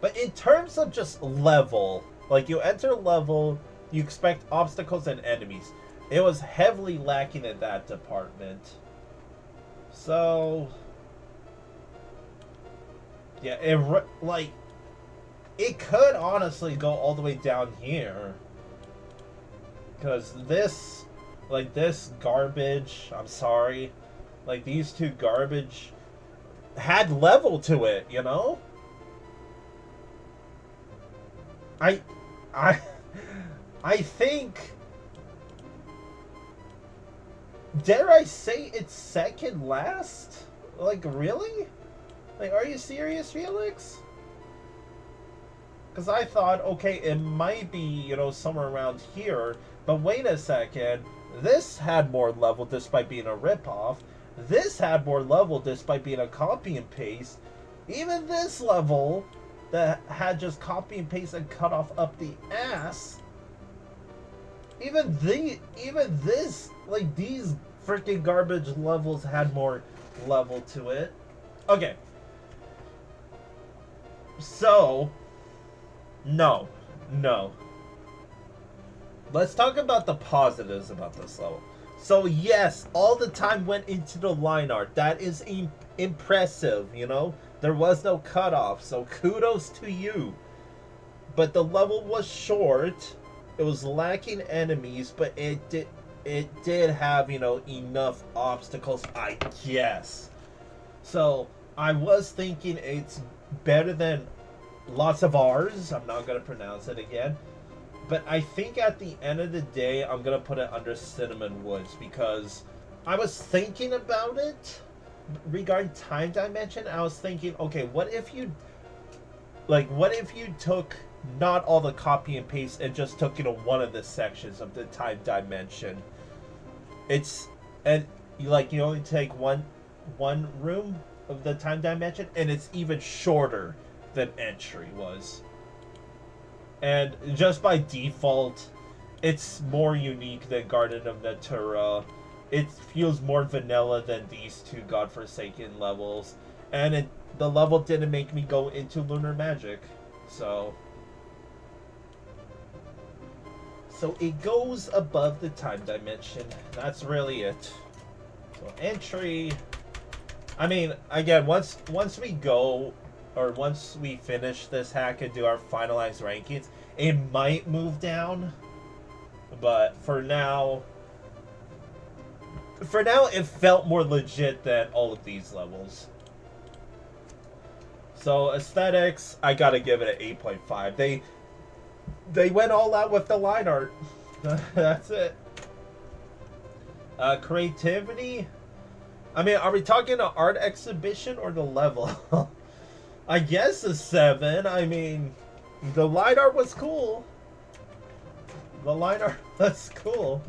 But in terms of just level, like, you enter level, you expect obstacles and enemies. It was heavily lacking in that department. So... Yeah, it could honestly go all the way down here. Because this, like, this garbage, I'm sorry, like, these two garbage had level to it, you know? I think, dare I say it's second last? Like, really? Like, are you serious, Felix? Because I thought, okay, it might be, you know, somewhere around here, but wait a second, this had more level despite being a ripoff. This had more level despite being a copy and paste. Even this level that had just copy and paste and cut off up the ass. Even this, like, these freaking garbage levels had more level to it. Okay. So, no. Let's talk about the positives about this level. So yes, all the time went into the line art. That is impressive, you know? There was no cutoff, so kudos to you. But the level was short. It was lacking enemies, but it did have, you know, enough obstacles, I guess. So, I was thinking it's better than lots of R's. I'm not going to pronounce it again. But I think at the end of the day, I'm going to put it under Cinnamon Woods because I was thinking about it regarding time dimension. I was thinking, okay, what if you took not all the copy and paste and just took, you know, one of the sections of the time dimension? You only take one room of the time dimension, and it's even shorter than Entry was. And just by default, it's more unique than Garden of Natura. It feels more vanilla than these two godforsaken levels. And the level didn't make me go into Lunar Magic. So it goes above the time dimension. That's really it. So Entry... I mean, again, once we go, or once we finish this hack and do our finalized rankings, it might move down. But for now, it felt more legit than all of these levels. So aesthetics, I gotta give it an 8.5. They went all out with the line art. That's it. Creativity. I mean, are we talking an art exhibition or the level? I guess a 7. I mean, The line art was cool. The line art was cool.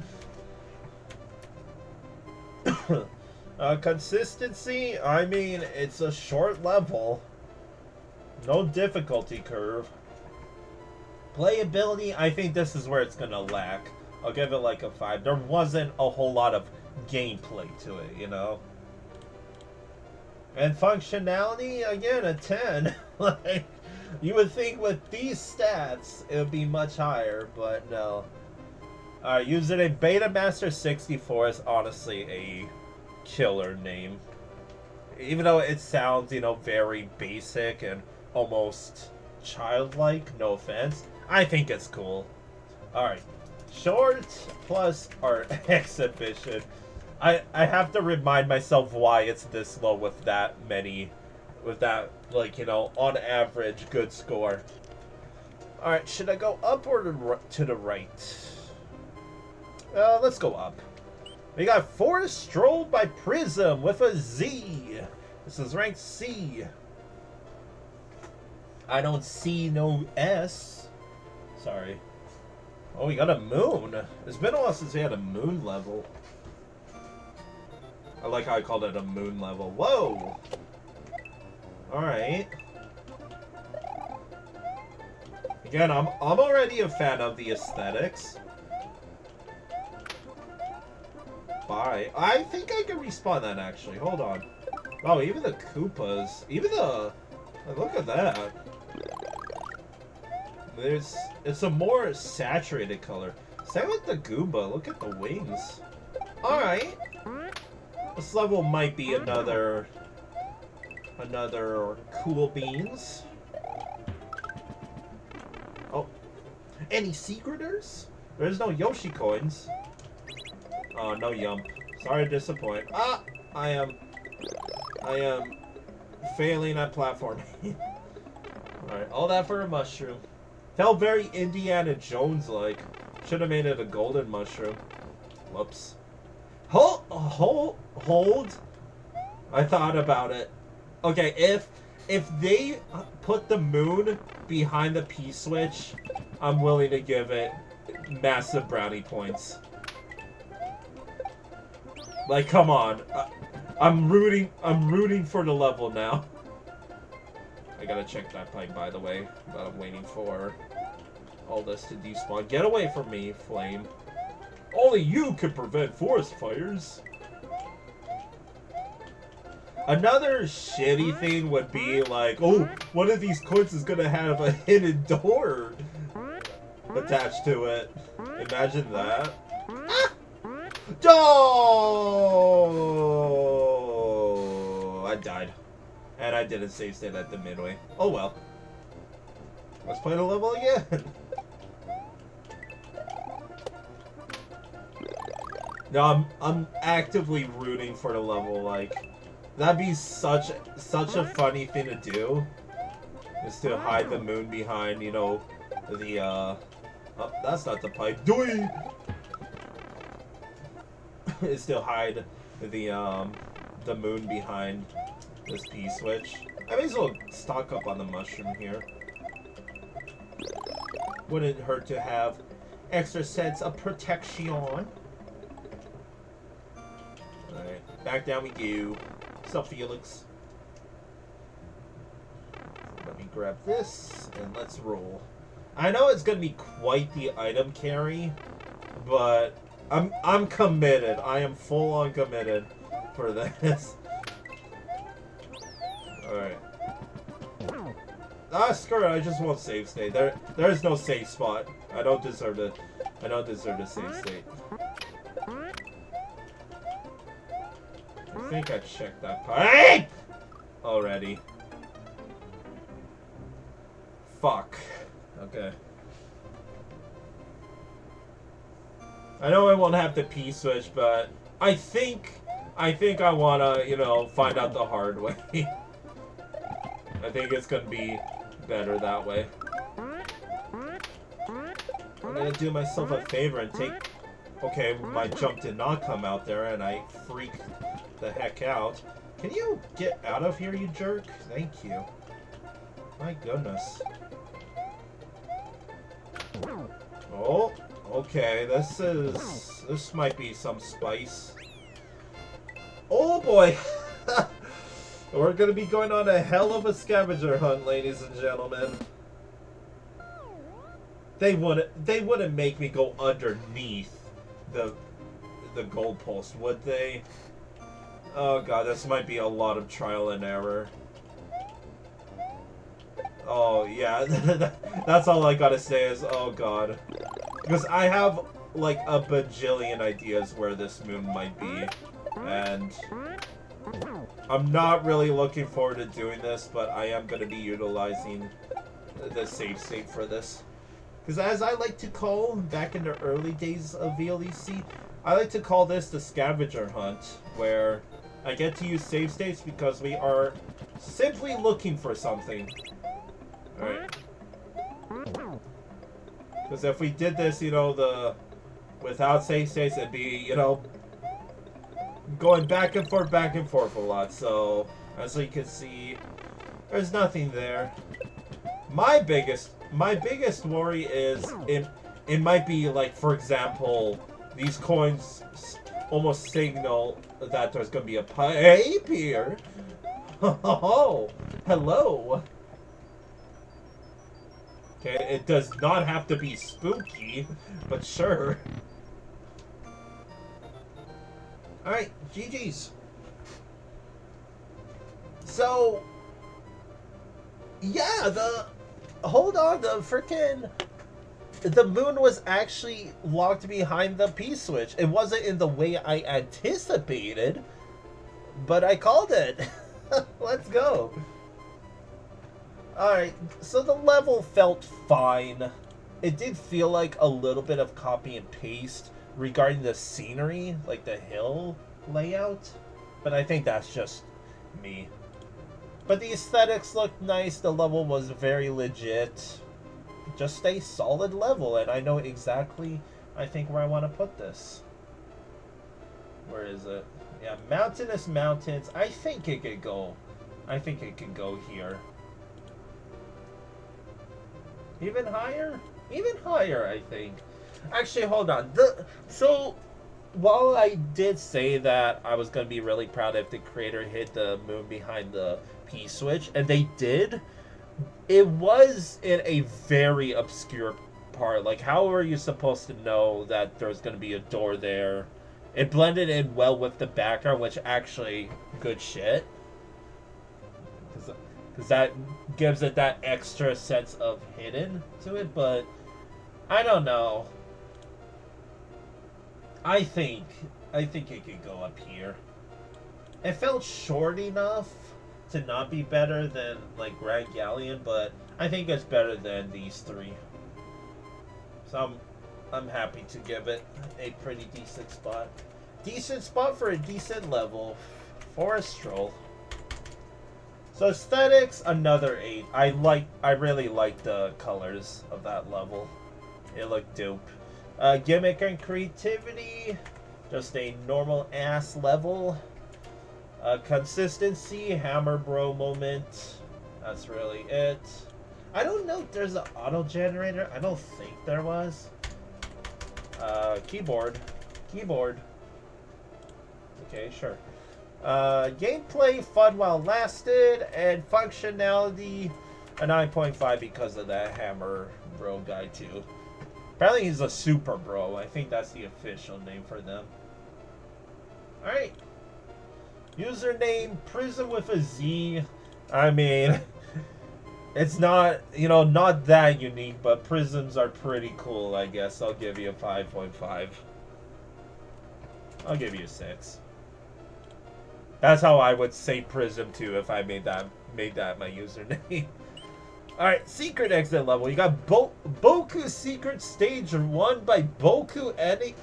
Consistency, I mean, it's a short level. No difficulty curve. Playability, I think this is where it's gonna lack. I'll give it like a 5. There wasn't a whole lot of gameplay to it, you know? And functionality, again, a 10. Like, you would think with these stats, it would be much higher, but no. Using a Beta Master 64 is honestly a killer name. Even though it sounds, you know, very basic and almost childlike, no offense, I think it's cool. Alright. Short plus art exhibition. I have to remind myself why it's this low with that many, with that, like, you know, on average, good score. Alright, should I go up or to the right? Let's go up. We got Forest Stroll by Prizm with a Z. This is ranked C. I don't see no S. Sorry. Oh, we got a moon. It's been a while since we had a moon level. I like how I called it a moon level. Whoa! Alright. Again, I'm already a fan of the aesthetics. Bye. I think I can respawn that, actually. Hold on. Oh, even the Koopas. Even the... Look at that. It's a more saturated color. Same with the Goomba. Look at the wings. Alright. This level might be another cool beans. Oh. Any secreters? There's no Yoshi coins. Oh, no Yump. Sorry to disappoint. Ah! I am failing at platforming. Alright, all that for a mushroom. Felt very Indiana Jones-like. Should have made it a golden mushroom. Whoops. Hold. I thought about it. Okay, if they put the moon behind the P-switch, I'm willing to give it massive brownie points. Like, come on. I'm rooting for the level now. I gotta check that pipe, by the way. But I'm waiting for all this to despawn. Get away from me, Flame. Only you can prevent forest fires. Another shitty thing would be like, oh, one of these coins is gonna have a hidden door attached to it. Imagine that. Ah! Oh! I died. And I didn't save state at the midway. Oh well. Let's play the level again. No, I'm actively rooting for the level. Like, that'd be such a funny thing to do. Is to hide the moon behind, you know, the oh, that's not the pipe. Doing. Is to hide the moon behind this P-switch. I may as well stock up on the mushroom here. Wouldn't hurt to have extra sets of protection. Alright, back down we go. What's up, Felix? Let me grab this, and let's roll. I know it's gonna be quite the item carry, but I'm committed. I am full on committed for this. Alright. Ah, screw it, I just won't save state. There's no safe spot. I don't deserve to save state. I think I checked that pipe already. Fuck. Okay. I know I won't have the P-switch, but I think I wanna, you know, find out the hard way. I think it's gonna be better that way. I'm gonna do myself a favor and take... Okay, my jump did not come out there, and I freaked the heck out. Can you get out of here, you jerk? Thank you. My goodness. Oh, okay. This might be some spice. Oh boy. We're gonna be going on a hell of a scavenger hunt, ladies and gentlemen. They wouldn't make me go underneath the goalpost, would they? Oh god, this might be a lot of trial and error. Oh yeah, that's all I gotta say is oh god. Because I have like a bajillion ideas where this moon might be. And I'm not really looking forward to doing this, but I am going to be utilizing the save state for this. Because as I like to call, back in the early days of VLEC, I like to call this the scavenger hunt, where I get to use save states because we are simply looking for something. Alright. Because if we did this, you know, without save states, it'd be, you know, going back and forth a lot. So, as you can see, there's nothing there. My biggest worry is it might be like, for example, these coins almost signal that there's going to be a pipe here. Oh, hello. Okay, it does not have to be spooky, but sure. Alright, GG's. So, yeah, hold on, the moon was actually locked behind the P-switch. It wasn't in the way I anticipated, but I called it. Let's go. Alright, so the level felt fine. It did feel like a little bit of copy and paste regarding the scenery, like the hill layout, but I think that's just me. But the aesthetics looked nice, the level was very legit. Just a solid level, and I know exactly, I think, where I want to put this. Where is it? Yeah, mountainous mountains. I think it could go here. Even higher? Even higher, I think. Actually, hold on. So, while I did say that I was going to be really proud if the creator hit the moon behind the P-switch, and they did, it was in a very obscure part. Like, how are you supposed to know that there's going to be a door there? It blended in well with the background, which actually, good shit. Because that gives it that extra sense of hidden to it, but I don't know. I think it could go up here. It felt short enough to not be better than like Grand Galleon, but I think it's better than these three. So I'm happy to give it a pretty decent spot. Decent spot for a decent level for a Stroll. So aesthetics, another 8. I really like the colors of that level. It looked dope. Gimmick and creativity, just a normal ass level. Consistency, hammer bro moment. That's really it. I don't know if there's an auto generator. I don't think there was. Keyboard. Okay, sure. Gameplay, fun while lasted, and functionality, a 9.5 because of that hammer bro guy too. Apparently he's a super bro. I think that's the official name for them. Alright. Username, Prizm with a Z. I mean, it's not, you know, not that unique, but Prizms are pretty cool, I guess. I'll give you a 5.5. I'll give you a 6. That's how I would say Prizm too if I made that my username. Alright, secret exit level. You got BOKUSECRET Stage 1 by BokuNES.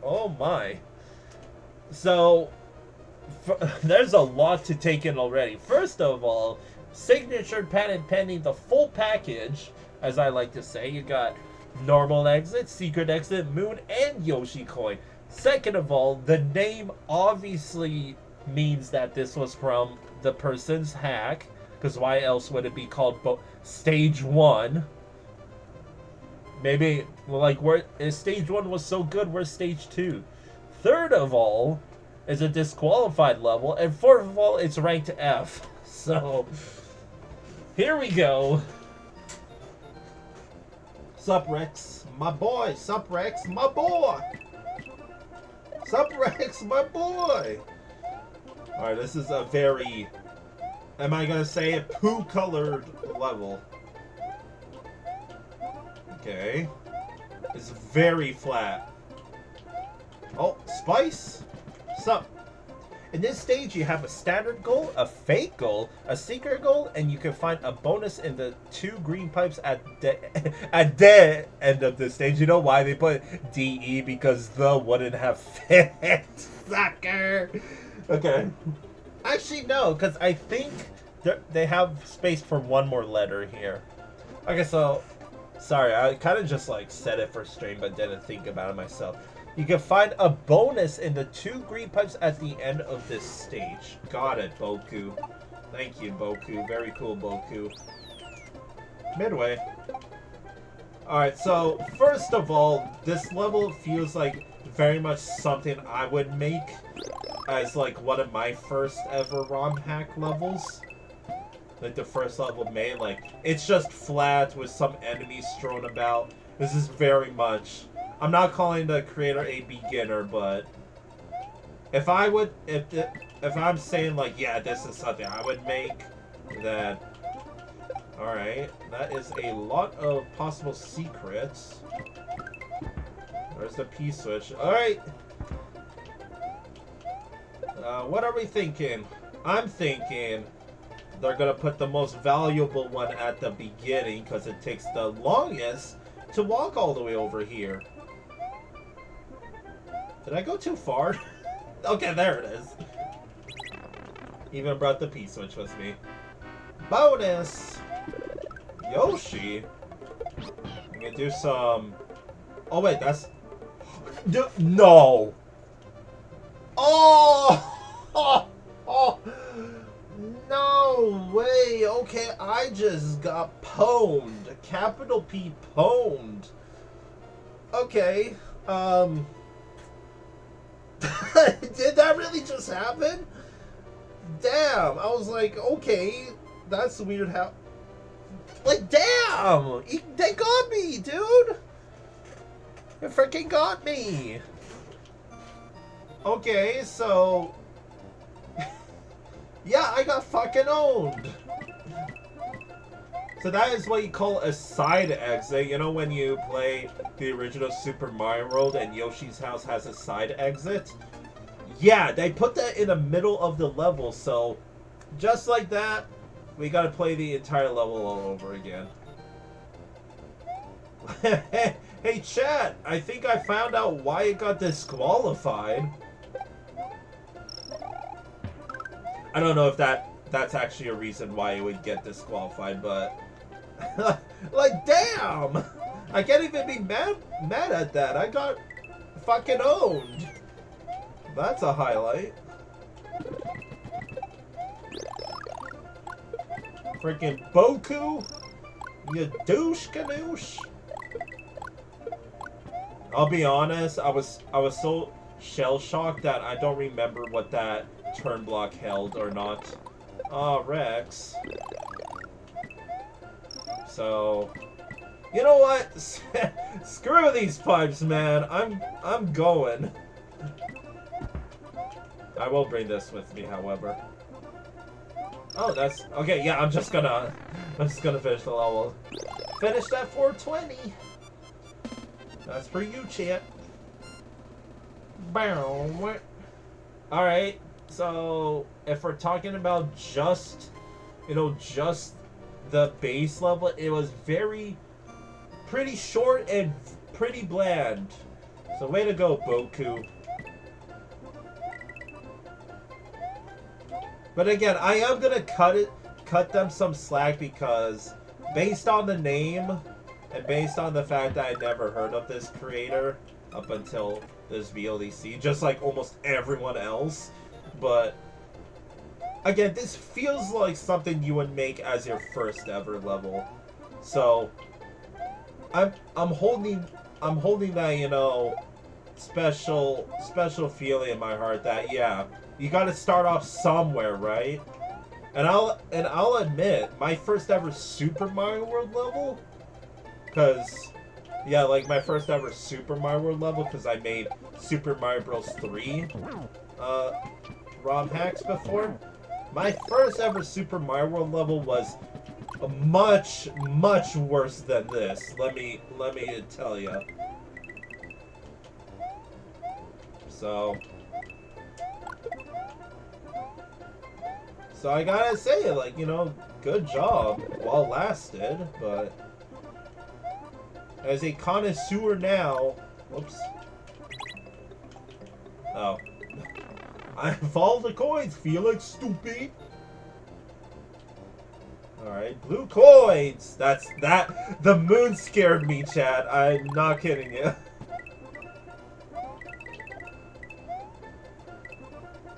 Oh my. So, there's a lot to take in already. First of all, signature patent pending, the full package, as I like to say. You got normal exit, secret exit, moon, and Yoshi coin. Second of all, the name obviously means that this was from the person's hack, because why else would it be called Stage 1? Maybe, well, like, where if stage 1 was so good, where's stage 2? Third of all is a disqualified level, and fourth of all, it's ranked F. So, here we go. Sup, Rex? My boy. Sup, Rex? My boy. Sup, Rex? My boy. Alright, this is a very, am I gonna say it, poo-colored level. Okay. It's very flat. Oh, Spice? Sup? In this stage, you have a standard goal, a fake goal, a secret goal, and you can find a bonus in the 2 green pipes at the end of the stage. You know why they put DE? Because the wouldn't have fit. Sucker! Okay. Actually, no, because I think they have space for one more letter here. Okay, so, sorry, I kind of just like said it for stream, but didn't think about it myself. You can find a bonus in the 2 green pipes at the end of this stage. Got it, Boku. Thank you, Boku. Very cool, Boku. Midway. Alright, so, first of all, this level feels like very much something I would make as, like, one of my first ever ROM hack levels. Like, the first level made, like, it's just flat with some enemies strewn about. This is very much... I'm not calling the creator a beginner, but if I would, if I'm saying like, yeah, this is something I would make, that, alright, that is a lot of possible secrets. Where's the P-switch? Alright. What are we thinking? I'm thinking they're gonna put the most valuable one at the beginning, because it takes the longest to walk all the way over here. Did I go too far? Okay, there it is. Even brought the P-switch with me. Bonus! Yoshi! I'm gonna do some... Oh wait, that's... No! Oh! Oh! Oh! No way! Okay, I just got pwned. Capital P pwned. Okay, did that really just happen? Damn, I was like, okay, that's weird how... Like, damn! They got me, dude! They freaking got me! Okay, so... yeah, I got fucking owned! So that is what you call a side exit. You know when you play the original Super Mario World and Yoshi's house has a side exit? Yeah, they put that in the middle of the level, so just like that, we gotta play the entire level all over again. Hey chat, I think I found out why it got disqualified. I don't know if that's actually a reason why it would get disqualified, but... like, damn! I can't even be mad at that. I got fucking owned. That's a highlight. Freaking Boku, you douche canoosh. I'll be honest, I was so shell-shocked that I don't remember what that turn block held or not. Ah, Rex. So, you know what? Screw these pipes, man. I'm going. I will bring this with me, however. Oh, that's okay. Yeah, I'm just gonna finish the level. Finish that 420. That's for you, chat. Bow. All right. So, if we're talking about just, just the base level, it was pretty short and pretty bland. So, way to go, Boku. But again, I am gonna cut them some slack because based on the name and based on the fact that I never heard of this creator up until this VLDC, just like almost everyone else. But again, this feels like something you would make as your first ever level. So I'm holding that, you know, special feeling in my heart that, yeah, you got to start off somewhere, right? And I'll admit, my first ever Super Mario World level, because yeah, like my first ever Super Mario World level, because I made Super Mario Bros. 3 ROM hacks before. My first ever Super Mario World level was much worse than this. Let me tell you. So I gotta say, like, you know, good job while lasted, but as a connoisseur now, whoops. Oh. I follow the coins, Felix, stupid. Alright, blue coins! The moon scared me, chat. I'm not kidding you.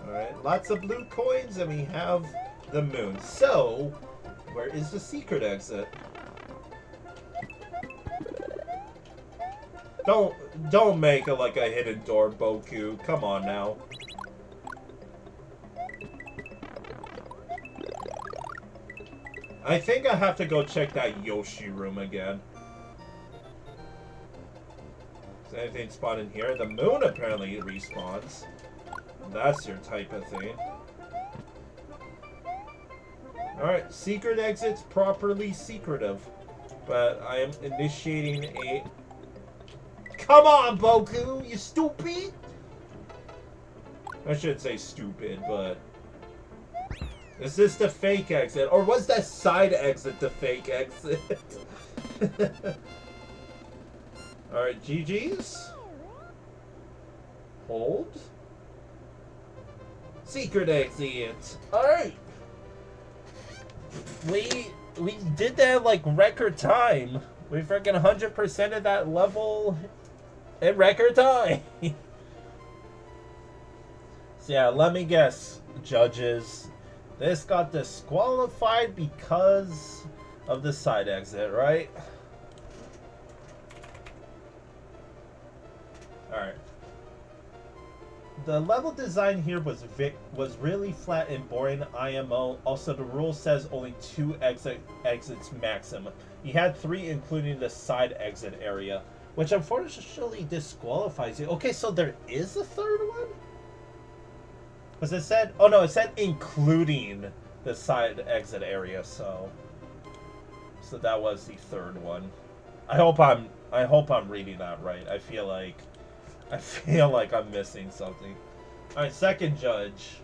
Alright, lots of blue coins, and we have the moon. So, where is the secret exit? Don't make it like a hidden door, Boku. Come on now. I think I have to go check that Yoshi room again. Is anything spawned in here? The moon apparently respawns. That's your type of thing. Alright, secret exits properly secretive. But I am initiating a... Come on, Boku! You stupid! I shouldn't say stupid, but... Is this the fake exit? Or was that side exit the fake exit? Alright, GG's. Hold. Secret exit. Alright. We did that like record time. We freaking 100% of that level in record time. So yeah, let me guess, judges. This got disqualified because of the side exit, right? Alright. The level design here was really flat and boring IMO. Also, the rule says only 2 exits maximum. You had 3, including the side exit area, which unfortunately disqualifies you. Okay, so there is a third one? Because it said, oh no, it said including the side exit area, so that was the third one. I hope I'm reading that right. I feel like I'm missing something. All right, second judge.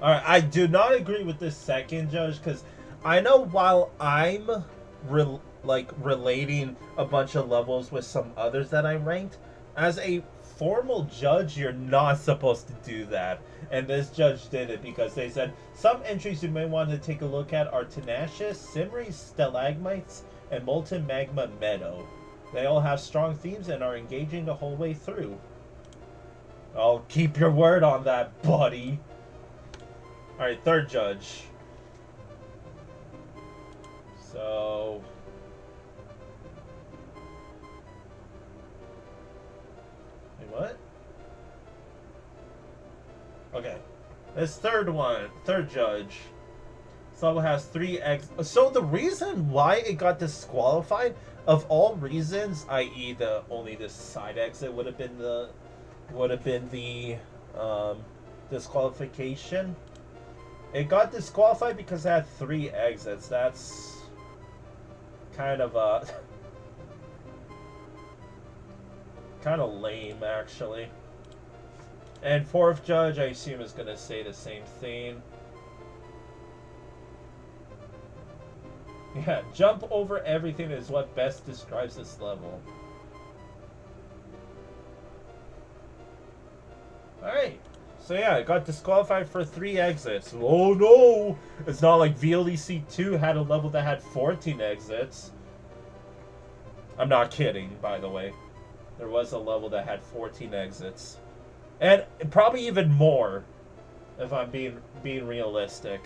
Alright, I do not agree with this second judge, because I know while I'm relating a bunch of levels with some others that I ranked, as a formal judge, you're not supposed to do that. And this judge did it because they said, some entries you may want to take a look at are Tenacious, Simmering Stalagmites, and Molten Magma Meadow. They all have strong themes and are engaging the whole way through. I'll keep your word on that, buddy. Alright, third judge. So... Wait, what? Okay. This third judge. This level has 3 X. So the reason why it got disqualified, of all reasons, i.e. only the side exit would have been the disqualification. It got disqualified because it had 3 exits. That's kind of kind of lame, actually. And fourth judge, I assume, is going to say the same thing. Yeah, jump over everything is what best describes this level. Alright. So yeah, it got disqualified for 3 exits. Oh no! It's not like VLEC 2 had a level that had 14 exits. I'm not kidding, by the way. there was a level that had 14 exits. And probably even more, if I'm being realistic.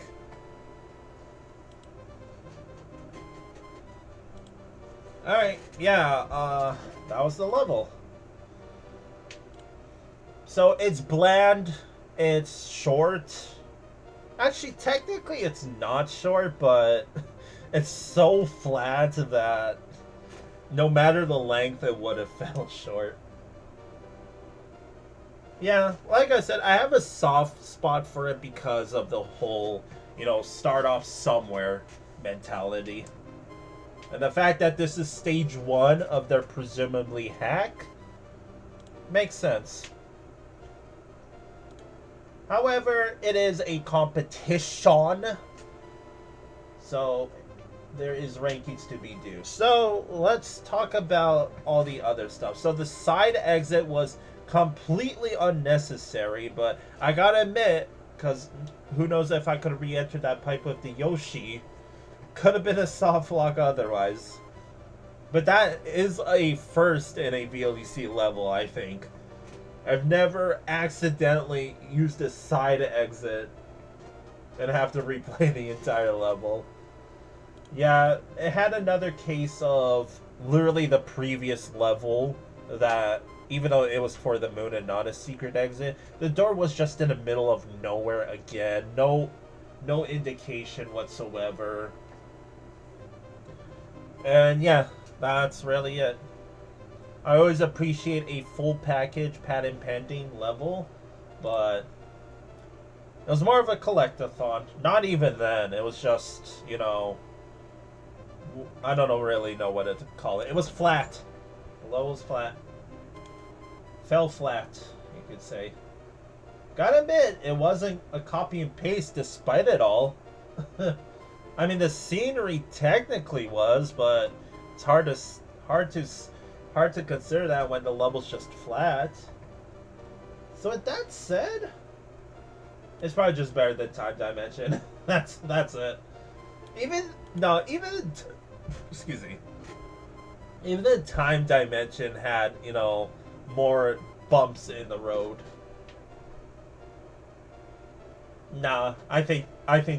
Alright, yeah, that was the level. So it's bland, it's short. Actually, technically it's not short, but it's so flat that no matter the length, it would have felt short. Yeah, like I said, I have a soft spot for it because of the whole, start off somewhere mentality. And the fact that this is stage 1 of their presumably hack makes sense. However, it is a competition, so there is rankings to be due. So let's talk about all the other stuff. So the side exit was completely unnecessary, but I gotta admit, because who knows if I could have re-entered that pipe with the Yoshi, could have been a soft lock otherwise. But that is a first in a VLEC level, I think. I've never accidentally used a side exit and have to replay the entire level. Yeah, it had another case of literally the previous level that, even though it was for the moon and not a secret exit, the door was just in the middle of nowhere again. No indication whatsoever. And yeah, that's really it. I always appreciate a full package patent pending level, but it was more of a collectathon. Not even then. It was just, I don't really know what to call it. It was flat. The level was flat. Fell flat, you could say. Gotta admit, it wasn't a copy and paste despite it all. I mean, the scenery technically was, but it's hard to consider that when the level's just flat. So with that said, it's probably just better than Time Dimension. that's it. Excuse me. Even the Time Dimension had, more bumps in the road. Nah, I think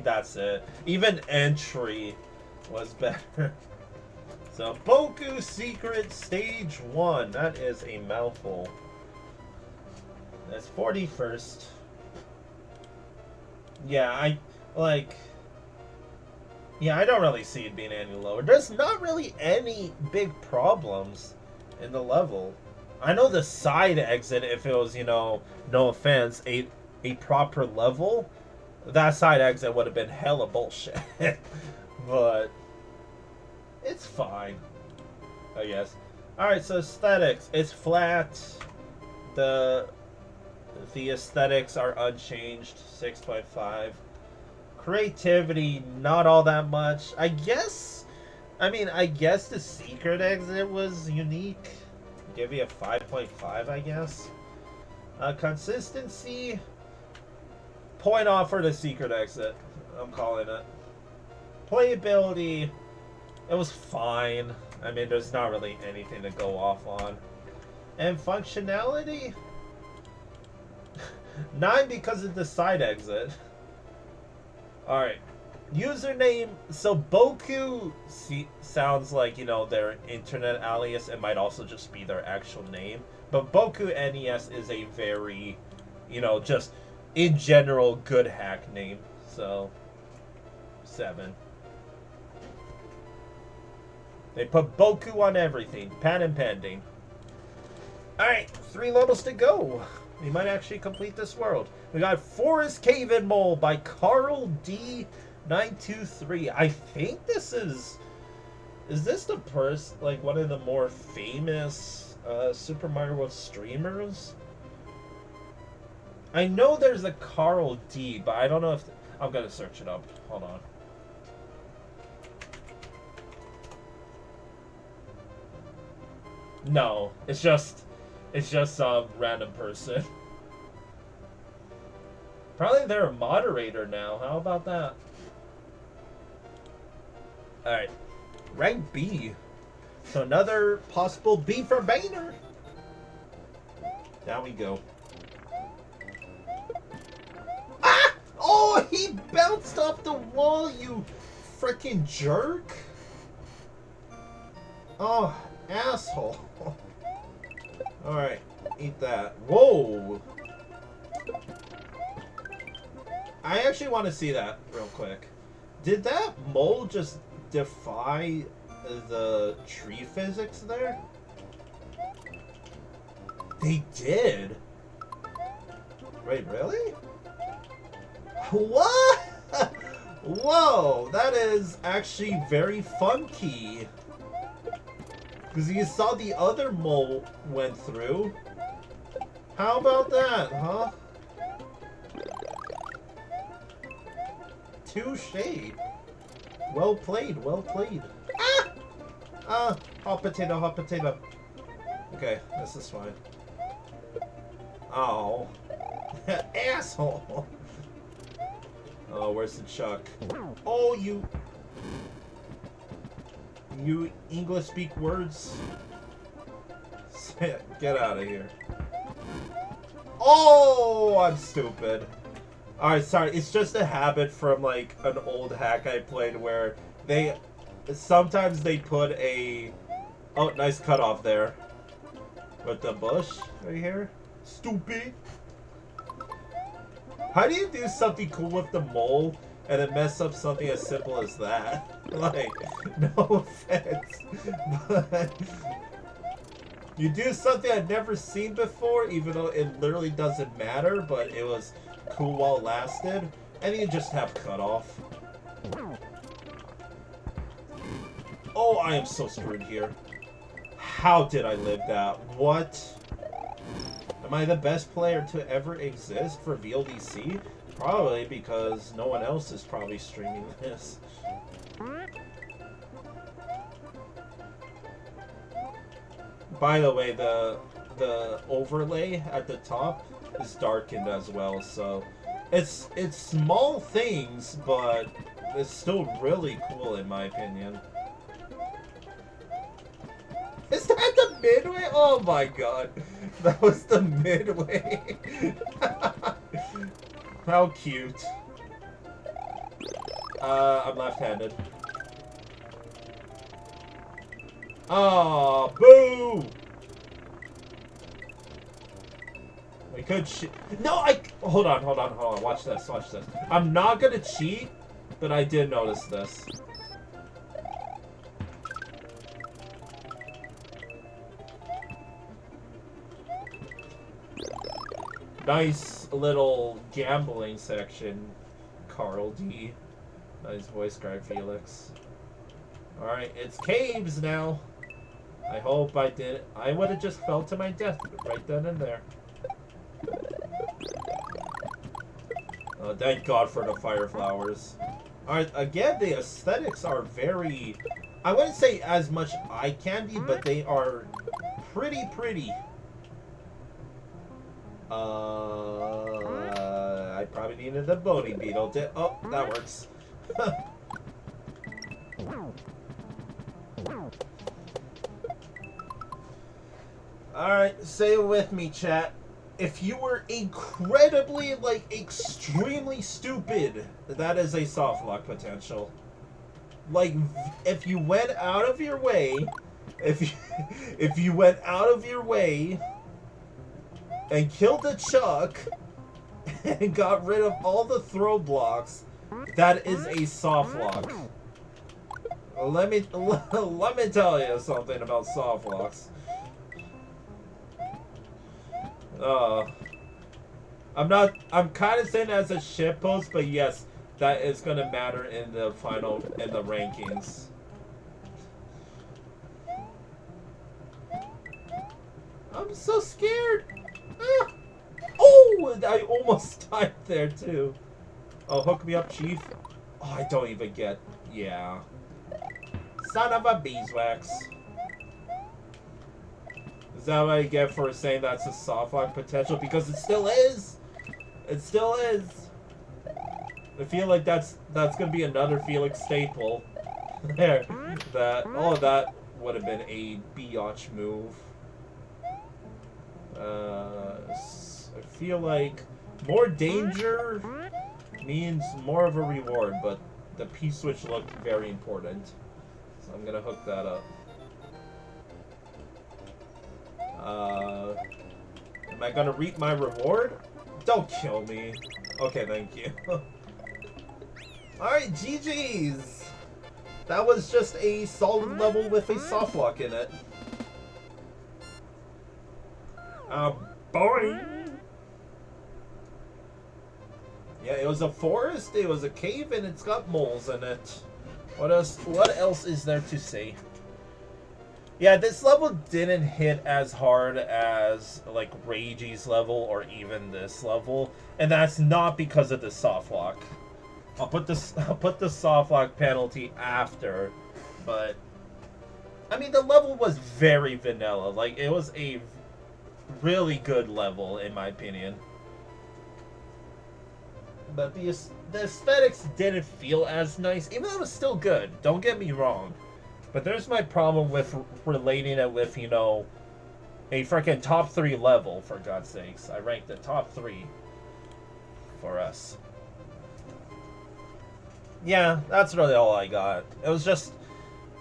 that's it. Even Entry was better. So, BOKUSECRET Stage 1. That is a mouthful. That's 41st. Yeah, I don't really see it being any lower. There's not really any big problems in the level. I know the side exit, if it was, no offense, a proper level, that side exit would have been hella bullshit. But it's fine, I guess. Alright, so aesthetics. It's flat. The aesthetics are unchanged, 6.5. Creativity, not all that much. I guess the secret exit was unique. Give you a 5.5, I guess. Consistency, point off for the secret exit. I'm calling it. Playability, it was fine. I mean, there's not really anything to go off on. And functionality, 9 because of the side exit. Alright. Username, so Boku sounds like, their internet alias. It might also just be their actual name. But BokuNES is a very, just in general good hack name. So, 7. They put Boku on everything. Patent pending. Alright, 3 levels to go. We might actually complete this world. We got Forest Cave and Mole by Carl D923. I think this is this the one of the more famous Super Mario World streamers? I know there's a Carl D, but I don't know if I'm gonna search it up. Hold on. No, it's just some random person. Probably they're a moderator now. How about that? Alright. Rank B. So another possible B for Boehner. Down we go. Ah! Oh, he bounced off the wall, you freaking jerk. Oh, asshole. Alright, eat that. Whoa! I actually want to see that real quick. Did that mole just defy the tree physics there? They did? Wait, really? What? Whoa, that is actually very funky. Because you saw the other mole went through. How about that, huh? Touché. Well played, well played. Ah! Ah, hot potato, hot potato. Okay, this is fine. Oh. Asshole. Oh, where's the chuck? Oh, you English speak words? Get out of here. Oh, I'm stupid. Alright, sorry. It's just a habit from, like, an old hack I played where sometimes they put a... Oh, nice cutoff there. With the bush right here. Stupid. How do you do something cool with the mole and then mess up something as simple as that? Like, no offense, but you do something I've never seen before, even though it literally doesn't matter, but it was cool while it lasted, and you just have cutoff. Oh, I am so screwed here. How did I live that? What? Am I the best player to ever exist for VLDC? Probably, because no one else is probably streaming this. By the way, the overlay at the top is darkened as well, so it's small things, but it's still really cool in my opinion. Is that the midway? Oh my god. That was the midway. How cute. I'm left-handed. Oh, boo! We could No, hold on. Watch this. I'm not gonna cheat, but I did notice this. Nice little gambling section, Carl D. Nice voice crack, Felix. Alright, it's caves now. I hope I did. I would have just fell to my death right then and there. Oh, thank God for the fire flowers. Alright, again, the aesthetics are very... I wouldn't say as much eye candy, but they are pretty. I probably needed the boning beetle. Oh, that works. Alright, say it with me, chat. If you were incredibly, like, extremely stupid, that is a soft lock potential. Like, if you went out of your way, if you went out of your way and killed the Chuck and got rid of all the throw blocks, that is a soft lock. Let me tell you something about soft locks. I'm kind of saying that as a shitpost, but yes, that is gonna matter in the rankings. I'm so scared. Ah. Oh, I almost died there too. Oh, hook me up, Chief. Oh, I don't even get. Yeah. Son of a beeswax. Is that what I get for saying that's a soft lock potential? Because it still is. It still is. I feel like that's gonna be another Felix staple. There. That would have been a biatch move. I feel like more danger means more of a reward, but the P-switch looked very important. So I'm gonna hook that up. Am I gonna reap my reward? Don't kill me. Okay, thank you. Alright, GG's! That was just a solid level with a soft lock in it. Boy! Yeah, it was a forest, it was a cave, and it's got moles in it. What else is there to say? Yeah, this level didn't hit as hard as, like, Ragey's level or even this level. And that's not because of the soft lock. I'll put the soft lock penalty after. But, I mean, the level was very vanilla. Like, it was a really good level, in my opinion. But the aesthetics didn't feel as nice, even though it was still good. Don't get me wrong. But there's my problem with relating it with, you know, a freaking top 3 level, for God's sakes. I ranked the top 3 for us. Yeah, that's really all I got. It was just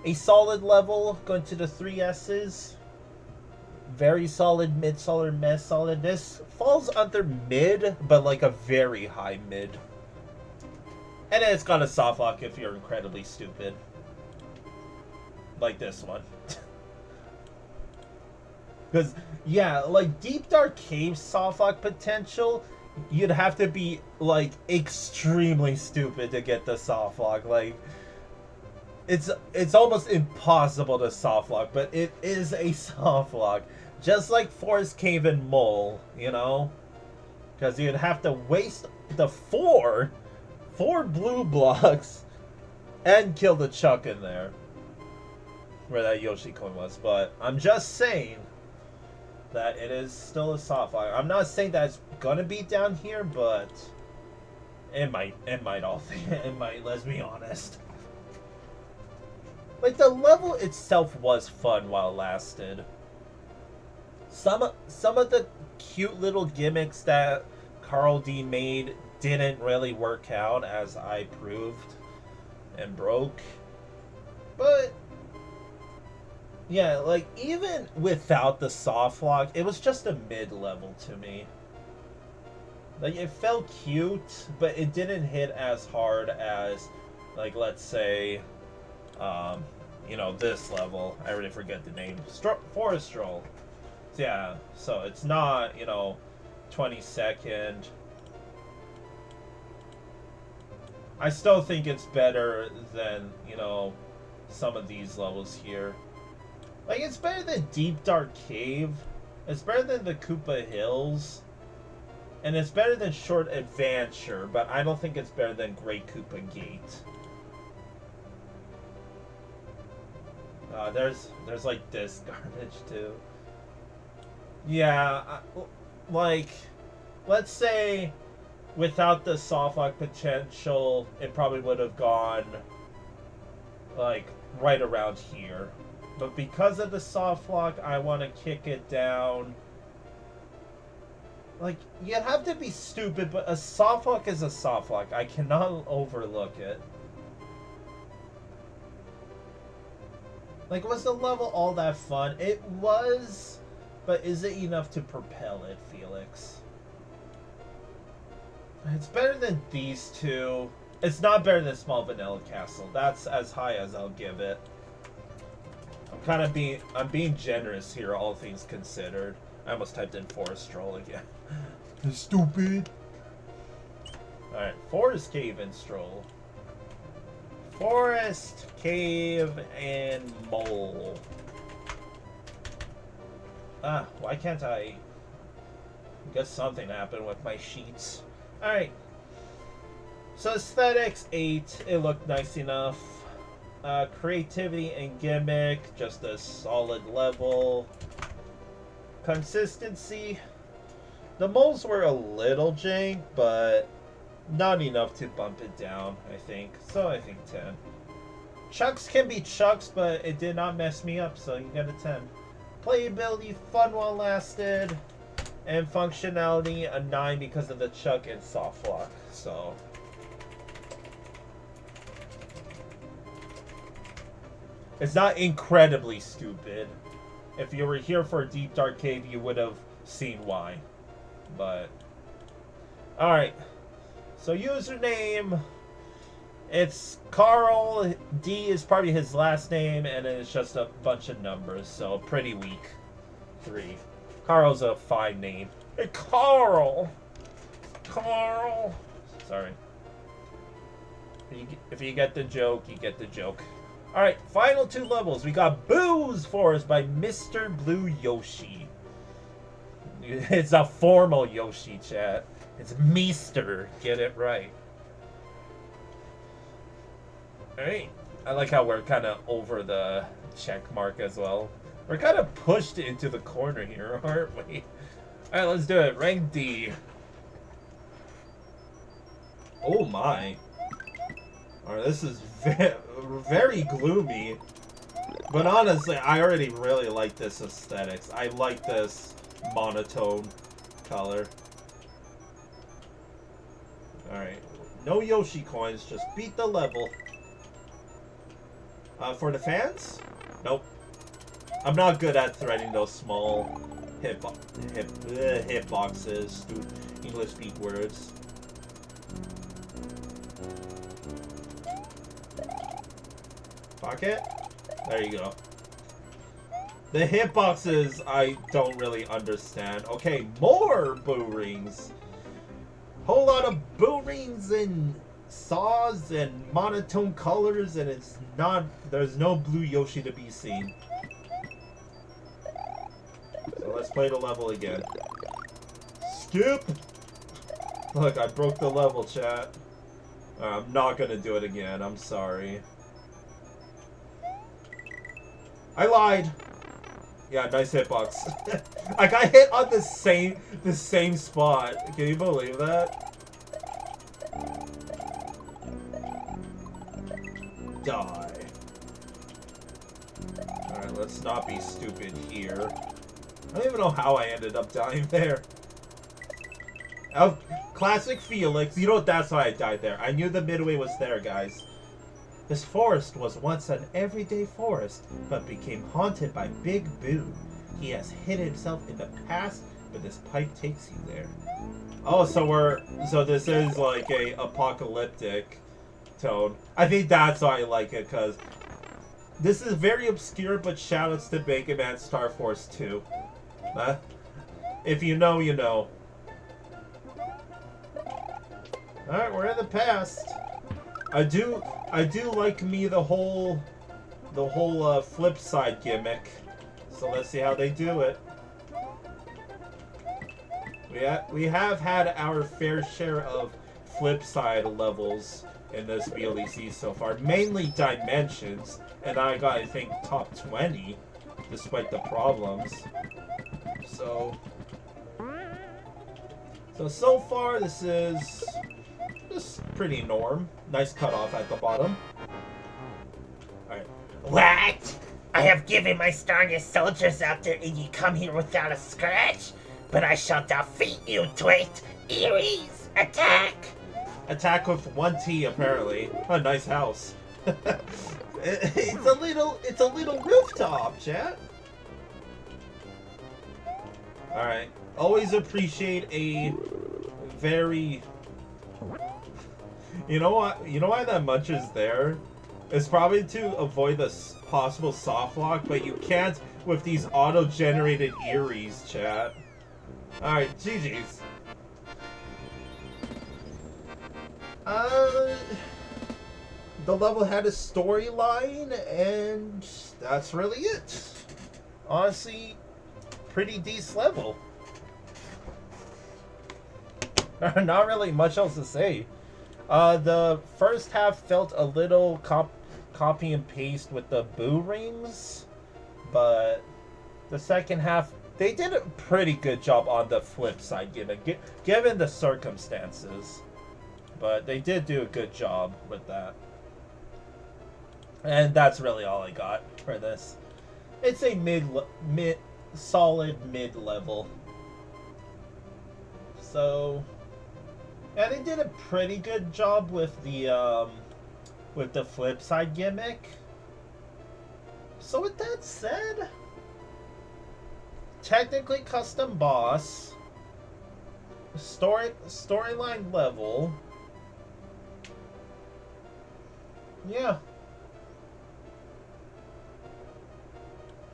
a solid level, going to the 3 S's. Very solid, mid-solid, mess-solid. This falls under mid, but like a very high mid. And then it's got a soft lock if you're incredibly stupid. Like this one. Because, yeah, like Deep Dark Cave soft lock potential, you'd have to be, like, extremely stupid to get the soft lock. Like, it's almost impossible to soft lock, but it is a soft lock. Just like Forest Cave and Mole, you know? Because you'd have to waste the four blue blocks and kill the Chuck in there. Where that Yoshi coin was. But I'm just saying that it is still a soft lock. I'm not saying that it's gonna be down here, but it might all it might, let's be honest. Like, the level itself was fun while it lasted. Some of the cute little gimmicks that Carl D made didn't really work out, as I proved and broke. But yeah, like, even without the soft lock, it was just a mid-level to me. Like, it felt cute, but it didn't hit as hard as, like, let's say, you know, this level. I already forget the name. Forest Stroll. So, yeah, so it's not, you know, 22nd. I still think it's better than, you know, some of these levels here. Like, it's better than Deep Dark Cave. It's better than the Koopa Hills. And it's better than Short Adventure, but I don't think it's better than Great Koopa Gate. There's like this garbage too. Yeah, like, let's say without the soft lock potential, it probably would have gone like right around here. But because of the soft lock, I want to kick it down. Like, you'd have to be stupid, but a soft lock is a soft lock. I cannot overlook it. Like, was the level all that fun? It was, but is it enough to propel it, Felix? It's better than these two. It's not better than Small Vanilla Castle. That's as high as I'll give it. I'm being generous here, all things considered. I almost typed in Forest Stroll again. Stupid. Alright, Forest Cave and Stroll. Forest, Cave, and Mole. Why can't I... I guess something happened with my sheets. Alright. So aesthetics, 8. It looked nice enough. Creativity and gimmick, just a solid level. Consistency. The moles were a little jank, but not enough to bump it down, I think. So I think 10. Chucks can be chucks, but it did not mess me up, so you get a 10. Playability, fun while lasted. And functionality, a 9 because of the chuck and soft lock. So... it's not incredibly stupid. If you were here for a Deep Dark Cave, you would have seen why. But... alright. So username... it's Carl. D is probably his last name, and it's just a bunch of numbers. So pretty weak. 3. Carl's a fine name. Hey, Carl! Carl! Sorry. If you get the joke, you get the joke. Alright, final 2 levels. We got Booze Forest by Mr. Blue Yoshi. It's a formal Yoshi, chat. It's Meester. Get it right. Alright. I like how we're kind of over the check mark as well. We're kind of pushed into the corner here, aren't we? Alright, let's do it. Rank D. Oh my. Alright, this is very gloomy. But honestly, I already really like this aesthetics. I like this monotone color. Alright. No Yoshi coins, just beat the level. For the fans? Nope. I'm not good at threading those small hitboxes through English speak words. Pocket? There you go. The hitboxes I don't really understand. Okay, more boo rings. Whole lot of boo rings and saws and monotone colors, and it's not, there's no blue Yoshi to be seen. So let's play the level again. Skip! Look, I broke the level, chat. I'm not gonna do it again, I'm sorry. I lied! Yeah, nice hitbox. I got hit on the same spot. Can you believe that? Die. Alright, let's not be stupid here. I don't even know how I ended up dying there. Oh, classic Felix. You know, that's why I died there. I knew the midway was there, guys. This forest was once an everyday forest, but became haunted by Big Boo. He has hid himself in the past, but this pipe takes you there. Oh, so this is like a apocalyptic tone. I think that's why I like it, because this is very obscure, but shoutouts to Mega Man Star Force 2. If you know, you know. Alright, we're in the past. I do like me the whole flip side gimmick. So let's see how they do it. We have had our fair share of flip side levels in this BLEC so far, mainly Dimensions, and I got, I think, top 20 despite the problems. So far this is pretty norm. Nice cutoff at the bottom. Alright. What? I have given my strongest soldiers out there and you come here without a scratch? But I shall defeat you, twit! Eries, attack! Attack with 1 T, apparently. A nice house. It's a little rooftop, chat. Alright. Always appreciate a very... You know why that munch is there? It's probably to avoid the possible soft lock, but you can't with these auto-generated Eries, chat. Alright, GG's. The level had a storyline, and that's really it. Honestly, pretty decent level. Not really much else to say. The first half felt a little copy and paste with the boo rings, but the second half, they did a pretty good job on the flip side, given the circumstances. But they did do a good job with that. And that's really all I got for this. It's a solid mid level. So, yeah, they did a pretty good job with the flip side gimmick. So with that said, technically custom boss, storyline level. Yeah.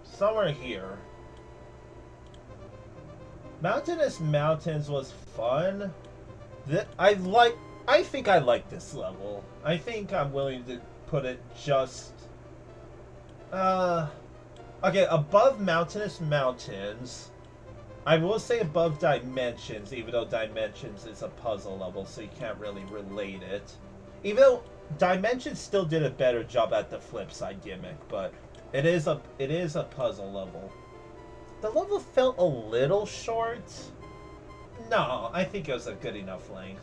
Somewhere here. Mountainous Mountains was fun. I think I like this level. I think I'm willing to put it just okay, above Mountainous Mountains. I will say above Dimensions, even though Dimensions is a puzzle level, so you can't really relate it. Even though Dimensions still did a better job at the flip side gimmick, but it is a puzzle level. The level felt a little short. No, I think it was a good enough length.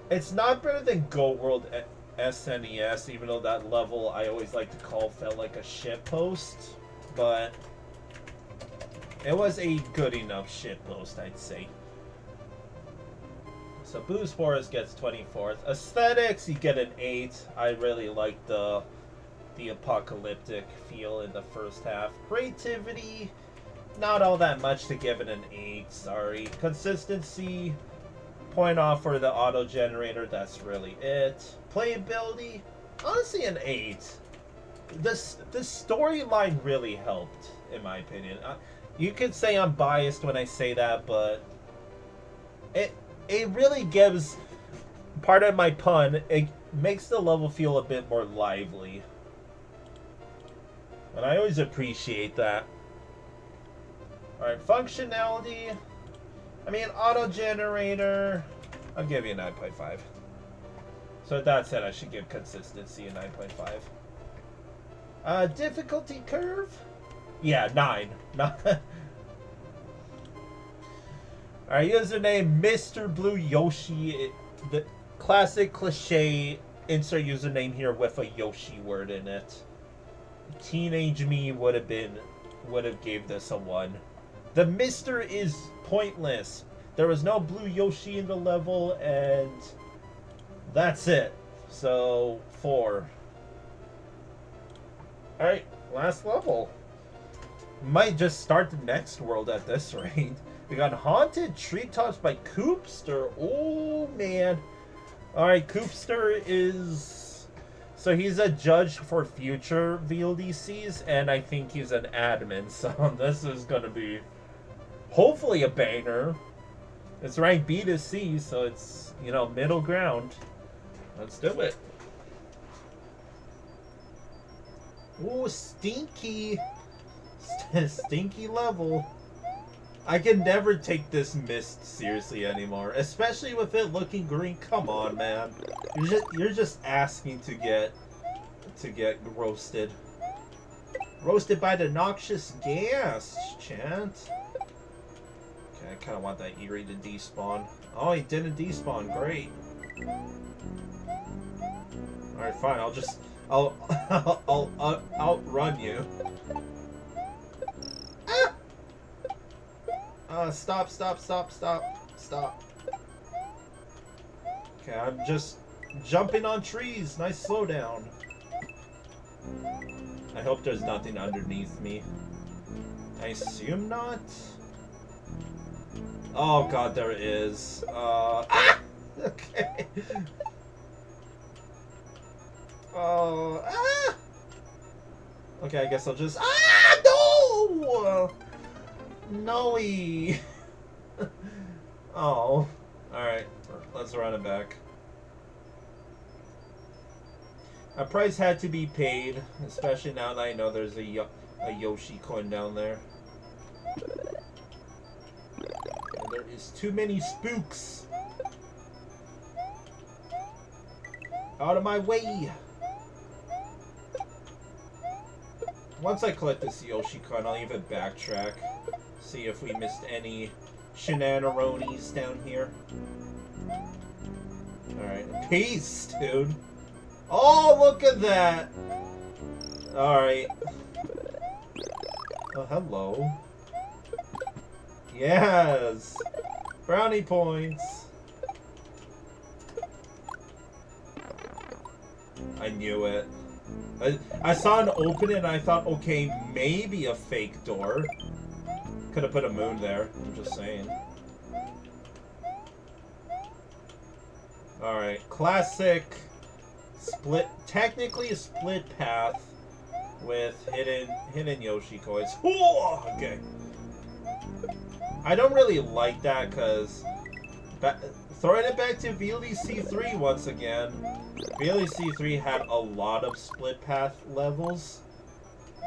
It's not better than Goat World SNES, even though that level I always like to call felt like a shitpost, but it was a good enough shitpost, I'd say. So Boost Forest gets 24th. Aesthetics, you get an 8. I really like the apocalyptic feel in the first half. Creativity, not all that much to give it an 8, sorry. Consistency, point off for the auto generator, that's really it. Playability, honestly an 8. The storyline really helped, in my opinion. You could say I'm biased when I say that, but it really gives, pardon my pun, it makes the level feel a bit more lively. And I always appreciate that. Alright, functionality. I mean, auto generator. I'll give you a 9.5. So with that said, I should give consistency a 9.5. Difficulty curve? Yeah, 9. Alright, username Mr. Blue Yoshi. The classic cliche, insert username here with a Yoshi word in it. Teenage me would have gave this a 1. The Mister is pointless. There was no blue Yoshi in the level, and that's it. So 4. Alright, last level. Might just start the next world at this rate. We got Haunted Treetops by Koopster. Oh man. Alright, Koopster is... So he's a judge for future VLDCs, and I think he's an admin, so this is going to be hopefully a banger. It's ranked B to C, so it's, you know, middle ground. Let's do it. Ooh, stinky. Stinky level. I can never take this mist seriously anymore, especially with it looking green. Come on, man. You're just asking to get roasted. Roasted by the noxious gas, chant. Okay, I kind of want that Eerie to despawn. Oh, he didn't despawn. Great. All right, fine. I'll outrun you. Stop. Okay, I'm just jumping on trees. Nice slowdown. I hope there's nothing underneath me. I assume not. Oh god, there is. Okay. Okay, I guess I'll just... No! No-y. Oh. Alright, let's run it back. A price had to be paid, especially now that I know there's a Yoshi coin down there. And there is too many spooks. Out of my way. Once I collect this Yoshi coin, I'll even backtrack. See if we missed any shenanaronies down here. Alright, peace, dude. Oh, look at that! Alright. Oh, hello. Yes! Brownie points! I knew it. I saw an opening and I thought, okay, maybe a fake door. Could have put a moon there, I'm just saying. Alright, classic split, technically a split path with hidden Yoshi coins. Ooh, okay. I don't really like that because throwing it back to VLC3 once again. VLC3 had a lot of split path levels,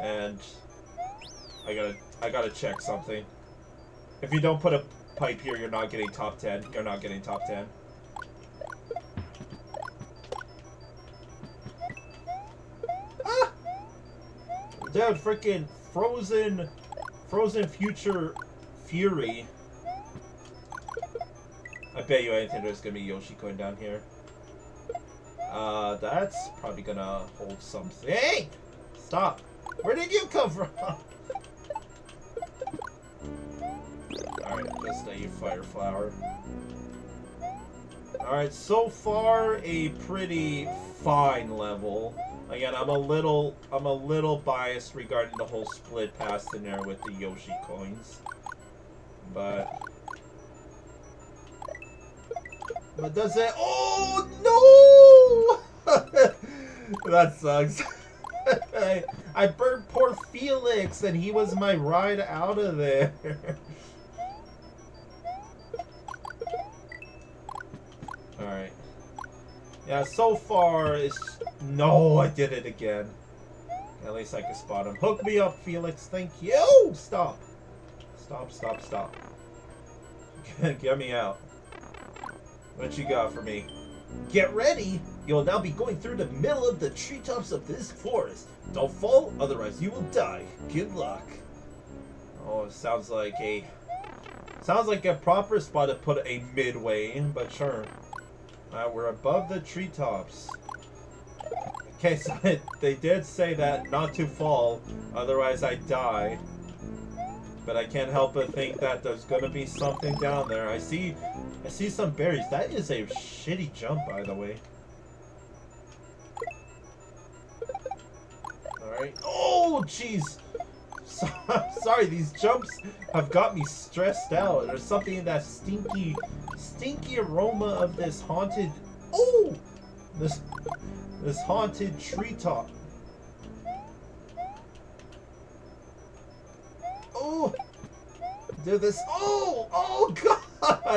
and I gotta check something. If you don't put a pipe here, you're not getting top 10. You're not getting top 10. Ah! Dude, freaking Frozen Future Fury. I bet you anything there's gonna be Yoshi coin down here. That's probably gonna hold something. Hey! Stop! Where did you come from? Alright, just a fire flower. Alright, so far a pretty fine level. Again, I'm a little biased regarding the whole split pass in there with the Yoshi coins. But does it? Oh no! That sucks. I burnt poor Felix, and he was my ride out of there. All right. Yeah. So far, it's no. I did it again. At least I can spot him. Hook me up, Felix. Thank you. Stop. Stop. Stop. Stop. Get me out. What you got for me? Get ready! You'll now be going through the middle of the treetops of this forest. Don't fall, otherwise you will die. Good luck. Oh, it sounds like a proper spot to put a midway, but sure. We're above the treetops. Okay, so they did say that not to fall, otherwise I die. But I can't help but think that there's gonna be something down there. I see some berries. That is a shitty jump, by the way. Alright. Oh, jeez! Sorry, these jumps have got me stressed out. There's something in that stinky aroma of this haunted... Oh! This haunted treetop. Oh! Dude, this... Oh! Oh, God!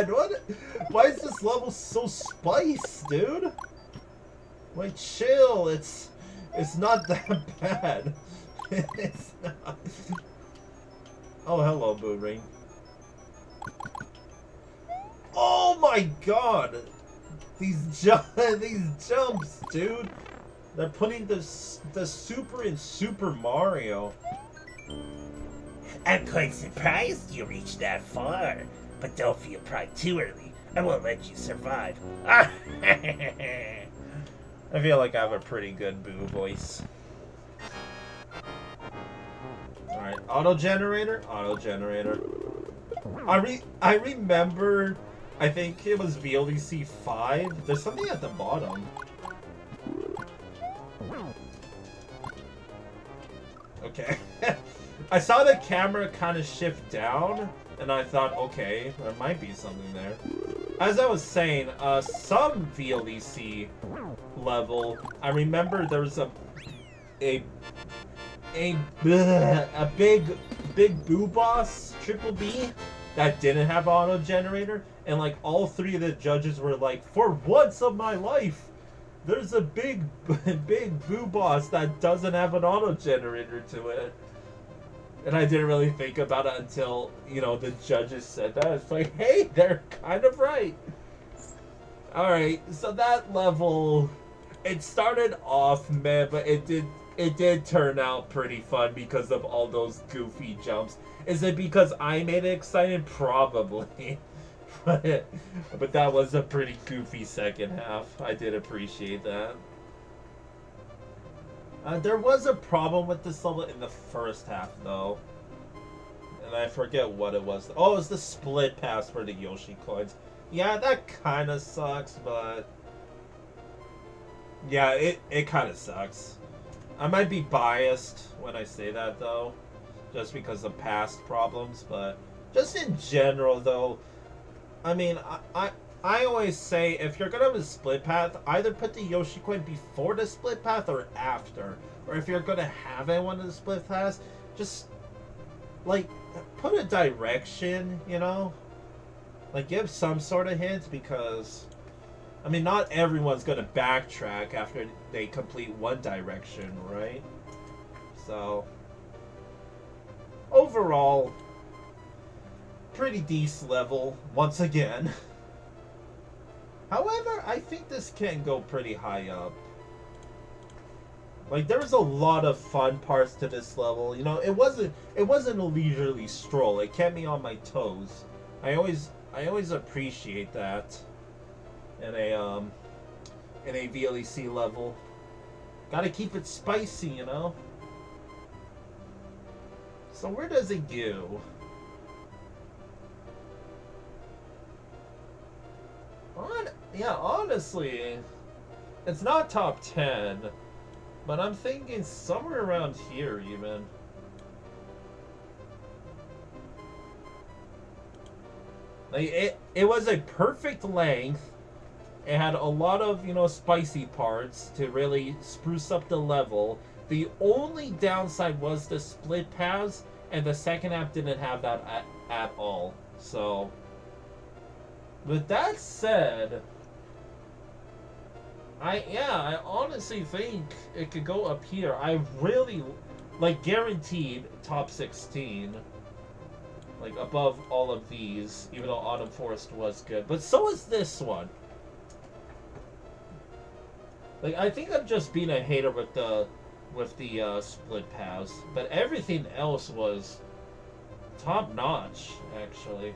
What? Why is this level so spiced, dude? Like, chill. It's not that bad. It's not. Oh, hello, Boo Ring. Oh my God! These jumps, dude. They're putting the super in Super Mario. I'm quite surprised you reached that far, but don't feel pride too early. I won't let you survive. I feel like I have a pretty good Boo voice. Alright, auto generator. I remember, I think it was VLDC 5. There's something at the bottom. Okay. I saw the camera kind of shift down, and I thought, okay, there might be something there. As I was saying, some VLDC level, I remember there was a big Boo boss, Triple B, that didn't have auto generator, and like all three of the judges were like, for once of my life, there's a big Boo boss that doesn't have an auto generator to it. And I didn't really think about it until, you know, the judges said that. It's like, hey, they're kind of right. Alright, so that level, it started off meh, but it did turn out pretty fun because of all those goofy jumps. Is it because I made it exciting? Probably. But that was a pretty goofy second half. I did appreciate that. There was a problem with this level in the first half, though. and I forget what it was. Oh, it was the split pass for the Yoshi coins. Yeah, that kind of sucks, but yeah, it kind of sucks. I might be biased when I say that though, just because of past problems, but just in general though, I mean, I always say if you're gonna have a split path, either put the Yoshi coin before the split path or after. Or if you're gonna have it one of the split paths, just like put a direction, you know? Like give some sort of hint, because I mean not everyone's gonna backtrack after they complete one direction, right? So overall, pretty decent level once again. However, I think this can go pretty high up. Like there was a lot of fun parts to this level. You know, it wasn't a leisurely stroll. It kept me on my toes. I always appreciate that in a VLEC level. Gotta keep it spicy, you know. So where does it go? Yeah, honestly, it's not top 10, but I'm thinking somewhere around here even. Like it was a perfect length. It had a lot of, you know, spicy parts to really spruce up the level. The only downside was the split paths, and the second app didn't have that at all. So, with that said, I honestly think it could go up here. I really, like, guaranteed top 16. Like, above all of these, even though Autumn Forest was good. But so is this one. Like, I think I'm just being a hater with the split paths. But everything else was top notch, actually.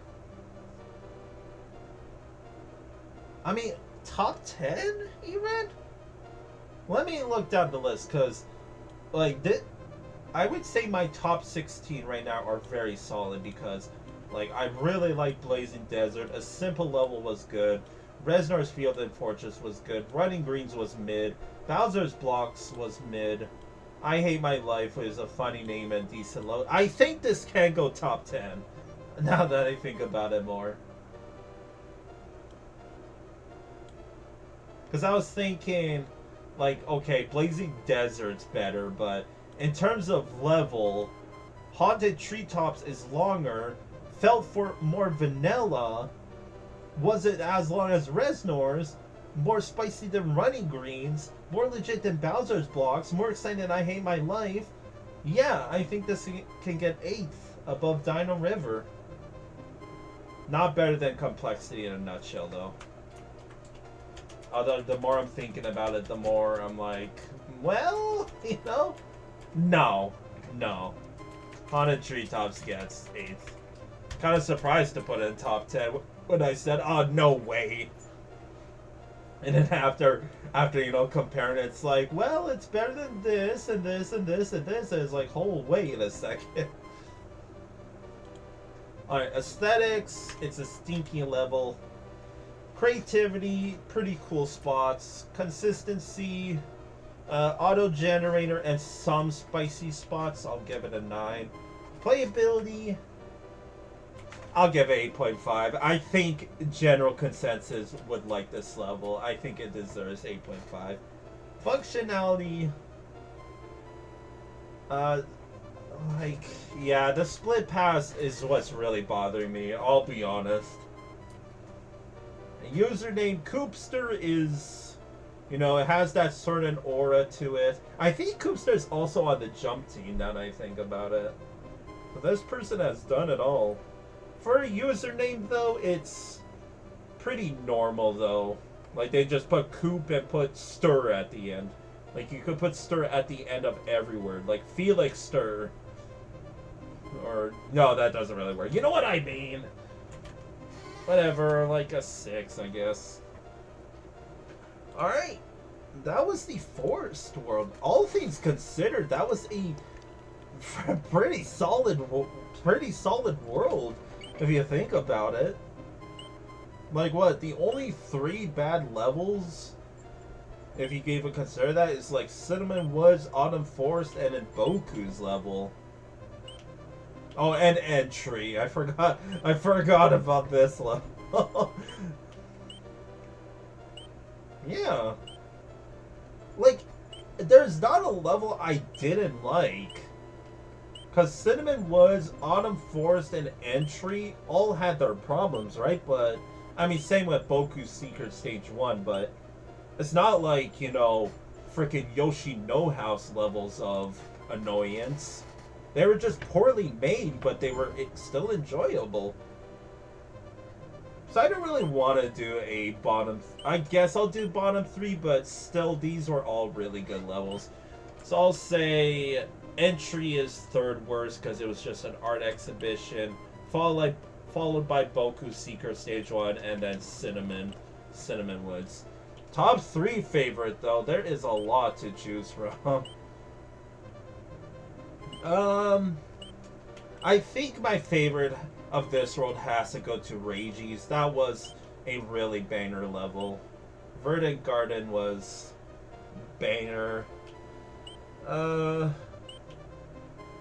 I mean, top 10 even? Let me look down the list, because like I would say my top 16 right now are very solid, because like I really like Blazing Desert. A Simple Level was good. Resnor's Field and Fortress was good. Running Greens was mid. Bowser's Blocks was mid. I Hate My Life is a funny name and decent load. I think this can go top 10 now that I think about it more. Because I was thinking, like, okay, Blazing Desert's better, but in terms of level, Haunted Treetops is longer, felt for more vanilla, wasn't as long as Resnor's, more spicy than Running Greens, more legit than Bowser's Blocks, more exciting than I Hate My Life. Yeah, I think this can get 8th above Dino River. Not better than Complexity in a nutshell, though. Although the more I'm thinking about it, the more I'm like, well, you know, no. Haunted Treetops gets 8th. Kind of surprised to put it in top 10 when I said, oh, no way. And then after you know, comparing it, it's like, well, it's better than this and this and this and this. And it's like, oh, wait a second. Alright, aesthetics, it's a stinky level. Creativity, pretty cool spots. Consistency, auto-generator, and some spicy spots, I'll give it a 9. Playability, I'll give it 8.5. I think general consensus would like this level. I think it deserves 8.5. Functionality, like, yeah, the split pass is what's really bothering me, I'll be honest. Username Koopster is, you know, it has that certain aura to it. I think Koopster is also on the jump team now that I think about it. But this person has done it all. For a username, though, it's pretty normal, though. Like, they just put Coop and put Stir at the end. Like, you could put Stir at the end of every word. Like, Felix Stir. Or, no, that doesn't really work. You know what I mean? Whatever, like a 6, I guess. Alright. That was the Forest World. All things considered, that was a pretty solid world, if you think about it. Like, what, the only 3 bad levels, if you gave a consider that, is like Cinnamon Woods, Autumn Forest, and then Boku's level. Oh, and Entry. I forgot about this level. Yeah. Like, there's not a level I didn't like. Because Cinnamon Woods, Autumn Forest, and Entry all had their problems, right? But, I mean, same with BOKUSECRET Stage 1, but it's not like, you know, freaking Yoshi No House levels of annoyance. They were just poorly made, but they were still enjoyable. So I don't really want to do a bottom... I guess I'll do bottom 3, but still, these were all really good levels. So I'll say Entry is 3rd worst because it was just an art exhibition, followed by BOKUSECRET Stage 1, and then Cinnamon Woods. Top 3 favorite, though, there is a lot to choose from. I think my favorite of this world has to go to Ragey's. That was a really banger level. Verdant Garden was banger. I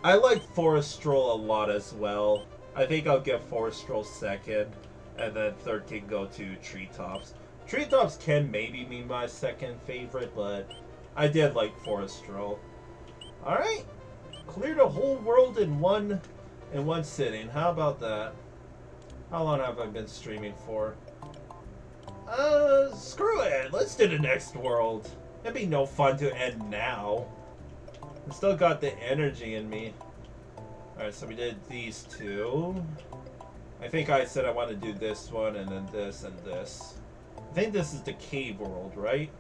like Forest Stroll a lot as well. I think I'll give Forest Stroll 2nd, and then 3rd can go to Treetops. Treetops can maybe be my 2nd favorite, but I did like Forest Stroll. Alright. Cleared the whole world in one sitting. How about that? How long have I been streaming for? Screw it. Let's do the next world. It'd be no fun to end now. I still got the energy in me. Alright, so we did these 2. I think I said I want to do this one, and then this, and this. I think this is the cave world, right?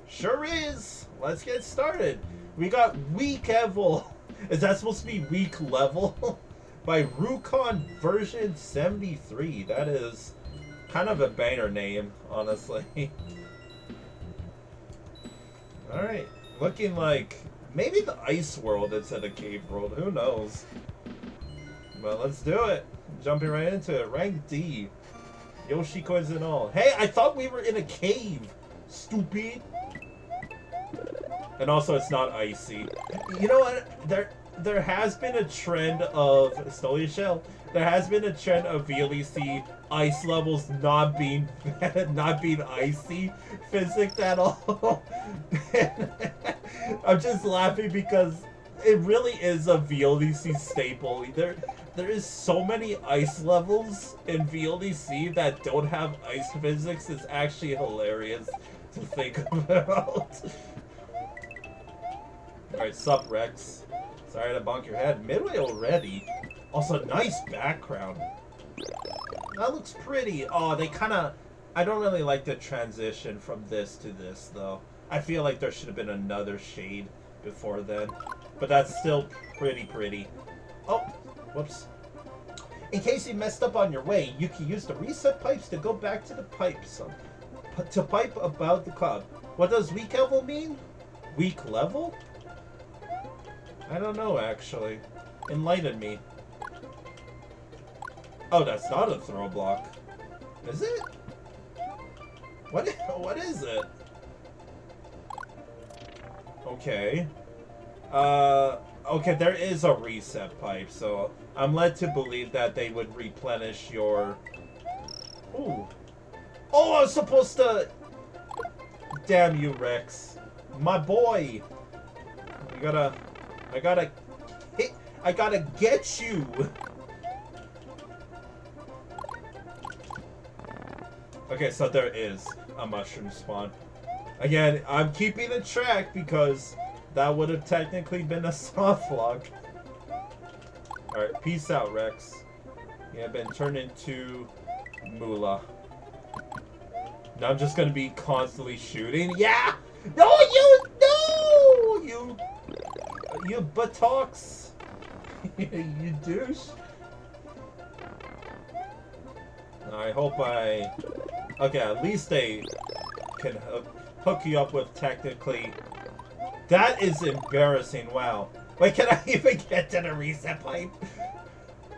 Sure is! Let's get started. We got Weakevel. Is that supposed to be weak level? By Ragey version 73. That is kind of a banger name, honestly. Alright. Looking like maybe the ice world instead of cave world. Who knows? But let's do it. Jumping right into it. Rank D. Yoshi coins and all. Hey, I thought we were in a cave. Stupid. And also, it's not icy. You know what? There has been a trend of Stoli Shell. There has been a trend of VLEC ice levels not being icy physics at all. I'm just laughing because it really is a VLEC staple. There is so many ice levels in VLEC that don't have ice physics. It's actually hilarious to think about. Alright, sup Rex. Sorry to bonk your head. Midway already. Also, nice background. That looks pretty. Oh, they kind of... I don't really like the transition from this to this, though. I feel like there should have been another shade before then. But that's still pretty. Oh, whoops. In case you messed up on your way, you can use the reset pipes to go back to the pipes. To pipe about the cloud. What does Weakevel mean? Weak level? I don't know, actually. Enlighten me. Oh, that's not a throw block. Is it? What is it? Okay. Okay, there is a reset pipe, so I'm led to believe that they would replenish your... Ooh. Oh, I was supposed to... Damn you, Rex. My boy. I gotta get you. Okay, so there is a mushroom spawn. Again, I'm keeping the track because that would have technically been a soft lock. Alright, peace out, Rex. You have been turned into Moolah. Now I'm just gonna be constantly shooting. Yeah! No, you buttocks! You douche! I hope okay, at least they can hook you up with technically... That is embarrassing, wow. Wait, can I even get to the reset pipe?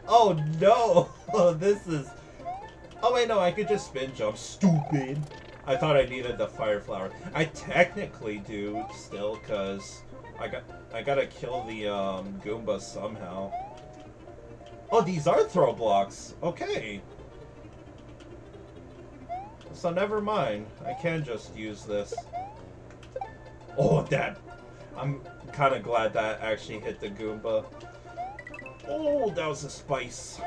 Oh no! Oh, this is... Oh wait, no, I could just spin jump. Stupid! I thought I needed the fire flower. I technically do still, cause I gotta kill the Goomba somehow. Oh, these are throw blocks. Okay. So never mind. I can just use this. Oh, that. I'm kind of glad that actually hit the Goomba. Oh, that was a spice.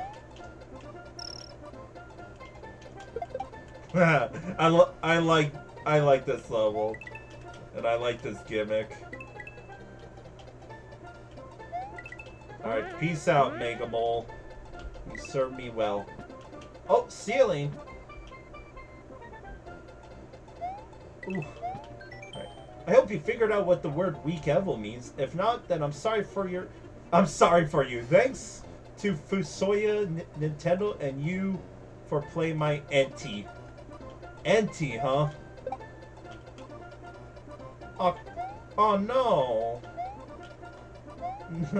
I like this level, and I like this gimmick. All right, peace out, Mega Mole. You served me well. Oh, ceiling. Ooh. Right. I hope you figured out what the word Weakevel means. If not, then I'm sorry for you. Thanks to Fusoya, Nintendo, and you for playing my Enti. Enti, huh? Oh no.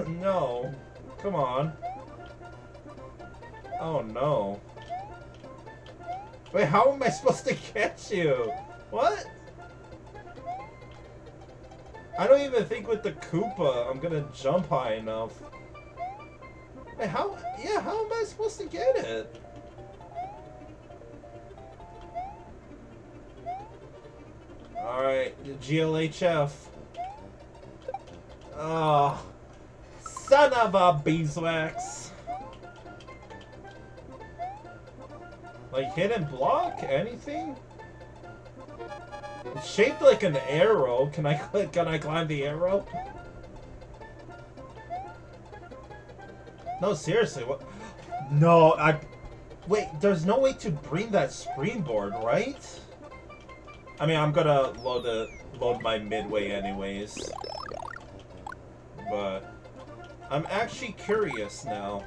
No. Come on. Oh no. Wait, how am I supposed to catch you? What? I don't even think with the Koopa I'm gonna jump high enough. Wait, how? Yeah, how am I supposed to get it? Alright, the GLHF. Oh, son of a beeswax. Like hidden block? Anything? It's shaped like an arrow. Can I climb the arrow? No, seriously, what? No, wait, there's no way to bring that springboard, right? I mean, I'm gonna load my midway anyways. But I'm actually curious now.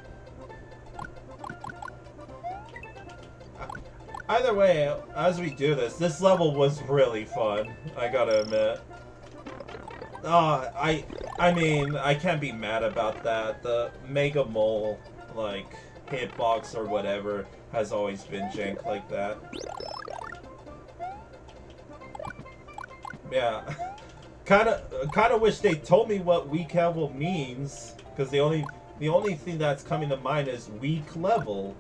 Either way, as we do this level was really fun, I gotta admit. I mean, I can't be mad about that. The Mega Mole, like, hitbox or whatever, has always been jank like that. Yeah. Kinda wish they told me what Weakevel means, because the only thing that's coming to mind is weak level.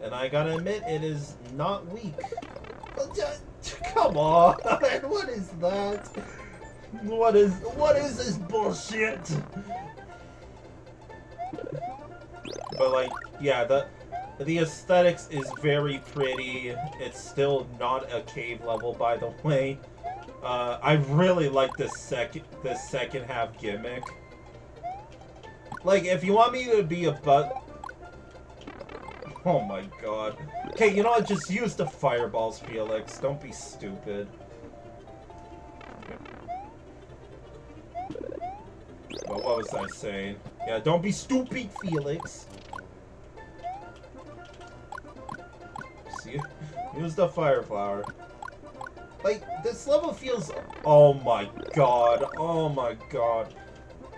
And I gotta admit, it is not weak. Come on, what is that? What is this bullshit? But like, yeah, the aesthetics is very pretty. It's still not a cave level, by the way. I really like this second half gimmick. Like, if you want me to be a oh my god. Okay, you know what? Just use the fireballs, Felix. Don't be stupid. Well, what was I saying? Yeah, don't be stupid, Felix. See? Use the fire flower. Like, this level feels... Oh my god. Oh my god.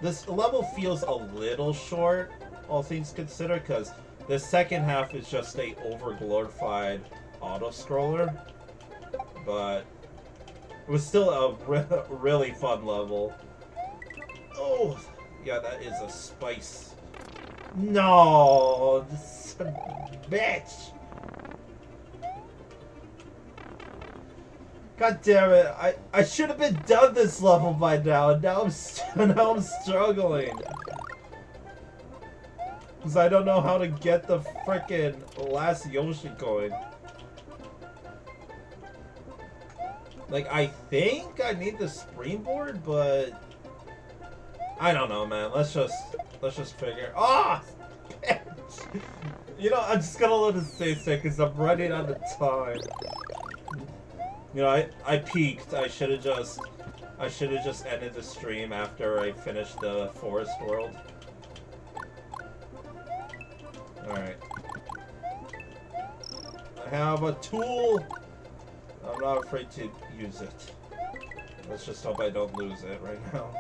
This level feels a little short, all things considered, because the second half is just a over-glorified auto-scroller. But it was still a really fun level. Oh, yeah, that is a spice. No, this bitch. God damn it! I should have been done this level by now. Now I'm struggling because I don't know how to get the frickin' last Yoshi coin. Like, I think I need the springboard, but I don't know, man. Let's just figure. Ah, bitch. You know, I'm just gonna let it stay sick because I'm running out of time. You know, I peaked. I should have just ended the stream after I finished the forest world. Alright. I have a tool. I'm not afraid to use it. Let's just hope I don't lose it right now.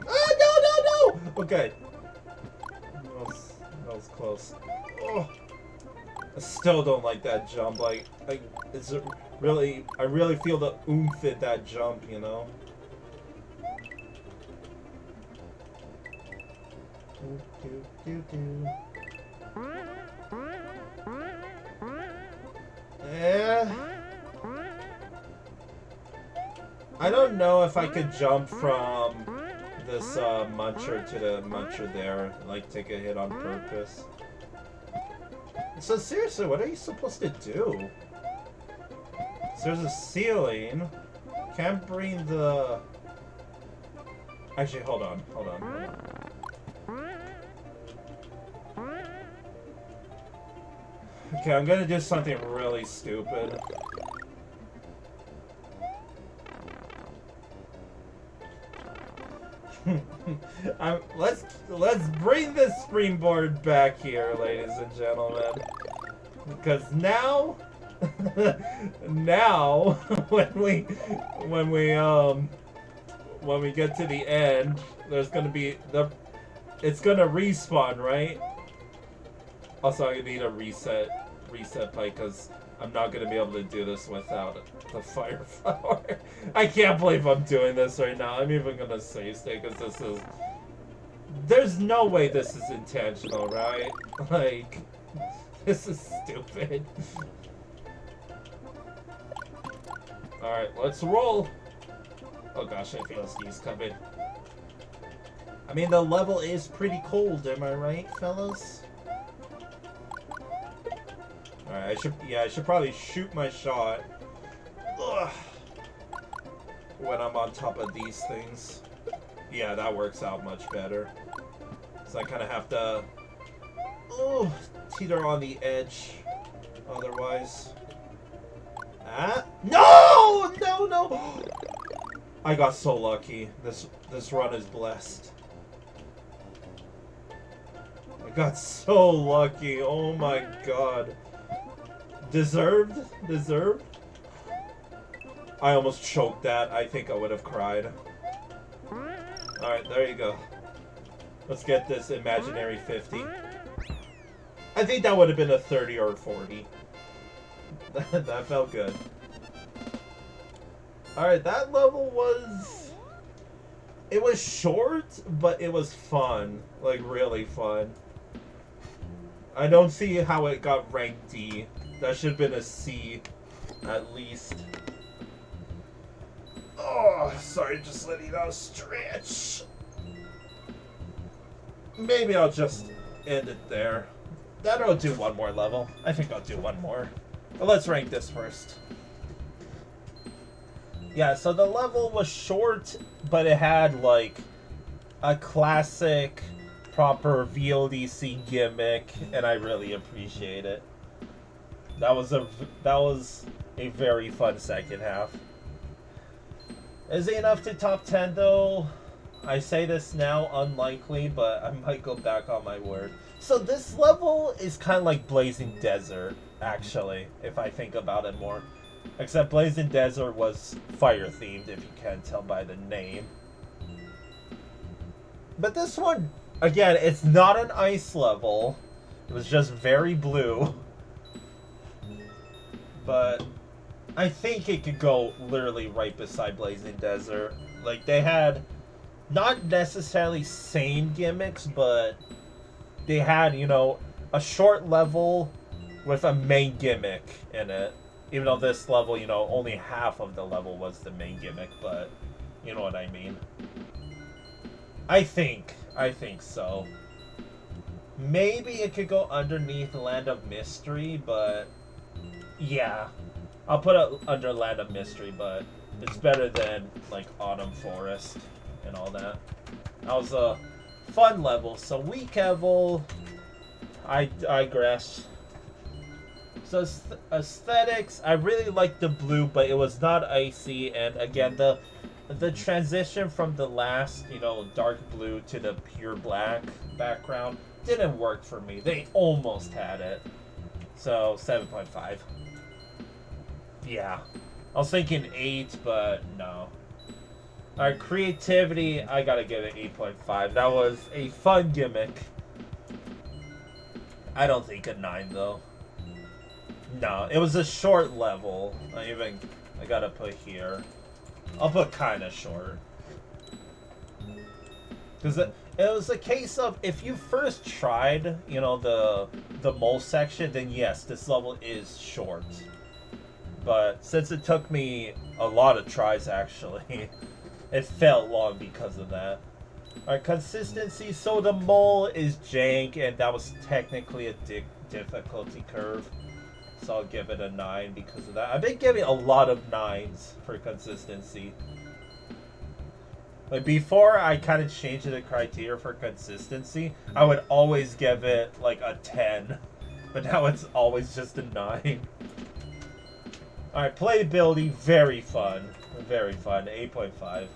Ah, no! Okay. That was close. Oh. I still don't like that jump. Like it's really, I really feel the oomph in that jump, you know? Yeah. I don't know if I could jump from this muncher to the muncher there, like take a hit on purpose. So seriously, what are you supposed to do? So there's a ceiling. Can't bring the... Actually, hold on. Okay, I'm gonna do something really stupid. Let's bring this springboard back here, ladies and gentlemen, because now when we get to the end, there's gonna be it's gonna respawn, right? Also, I need a reset pipe because I'm not gonna be able to do this without the fire flower. I can't believe I'm doing this right now. I'm even gonna save state because this is... There's no way this is intentional, right? Like, this is stupid. Alright, let's roll. Oh gosh, I feel a sneeze coming. I mean, the level is pretty cold, am I right, fellas? Alright, I should probably shoot my shot. Ugh. When I'm on top of these things. Yeah, that works out much better. So I kind of have to teeter on the edge otherwise. Ah! No! No! I got so lucky. This run is blessed. I got so lucky. Oh my god. Deserved? Deserved? I almost choked that. I think I would have cried. Alright, there you go. Let's get this imaginary 50. I think that would have been a 30 or 40. That felt good. Alright, that level was... It was short, but it was fun. Like, really fun. I don't see how it got ranked D. That should have been a C, at least. Oh, sorry, just letting out a stretch. Maybe I'll just end it there. Then I'll do one more level. I think I'll do one more. But let's rank this first. Yeah, so the level was short, but it had, like, a classic, proper VLDC gimmick, and I really appreciate it. That was a very fun second half. Is it enough to top 10 though? I say this now, unlikely, but I might go back on my word. So this level is kind of like Blazing Desert, actually, if I think about it more. Except Blazing Desert was fire themed, if you can't tell by the name. But this one, again, it's not an ice level. It was just very blue. But I think it could go literally right beside Blazing Desert. Like, they had not necessarily same gimmicks, but they had, you know, a short level with a main gimmick in it. Even though this level, you know, only half of the level was the main gimmick, but you know what I mean. I think so. Maybe it could go underneath Land of Mystery, but yeah. I'll put it under Land of Mystery, but it's better than, like, Autumn Forest and all that. That was a fun level. So, Weakevel, I digress. So, aesthetics, I really liked the blue, but it was not icy. And, again, the transition from the last, you know, dark blue to the pure black background didn't work for me. They almost had it. So, 7.5. Yeah. I was thinking 8, but no. Alright, creativity, I gotta give it 8.5. That was a fun gimmick. I don't think a 9 though. No, it was a short level. I gotta put here. I'll put kinda short. Because it was a case of, if you first tried, you know, the mole section, then yes, this level is short. But since it took me a lot of tries, actually, it felt long because of that. Alright, consistency. So the mole is jank, and that was technically a difficulty curve. So I'll give it a 9 because of that. I've been giving a lot of 9s for consistency. Like, before I kind of changed the criteria for consistency, I would always give it, like, a 10. But now it's always just a 9. Alright, playability, very fun. Very fun, 8.5.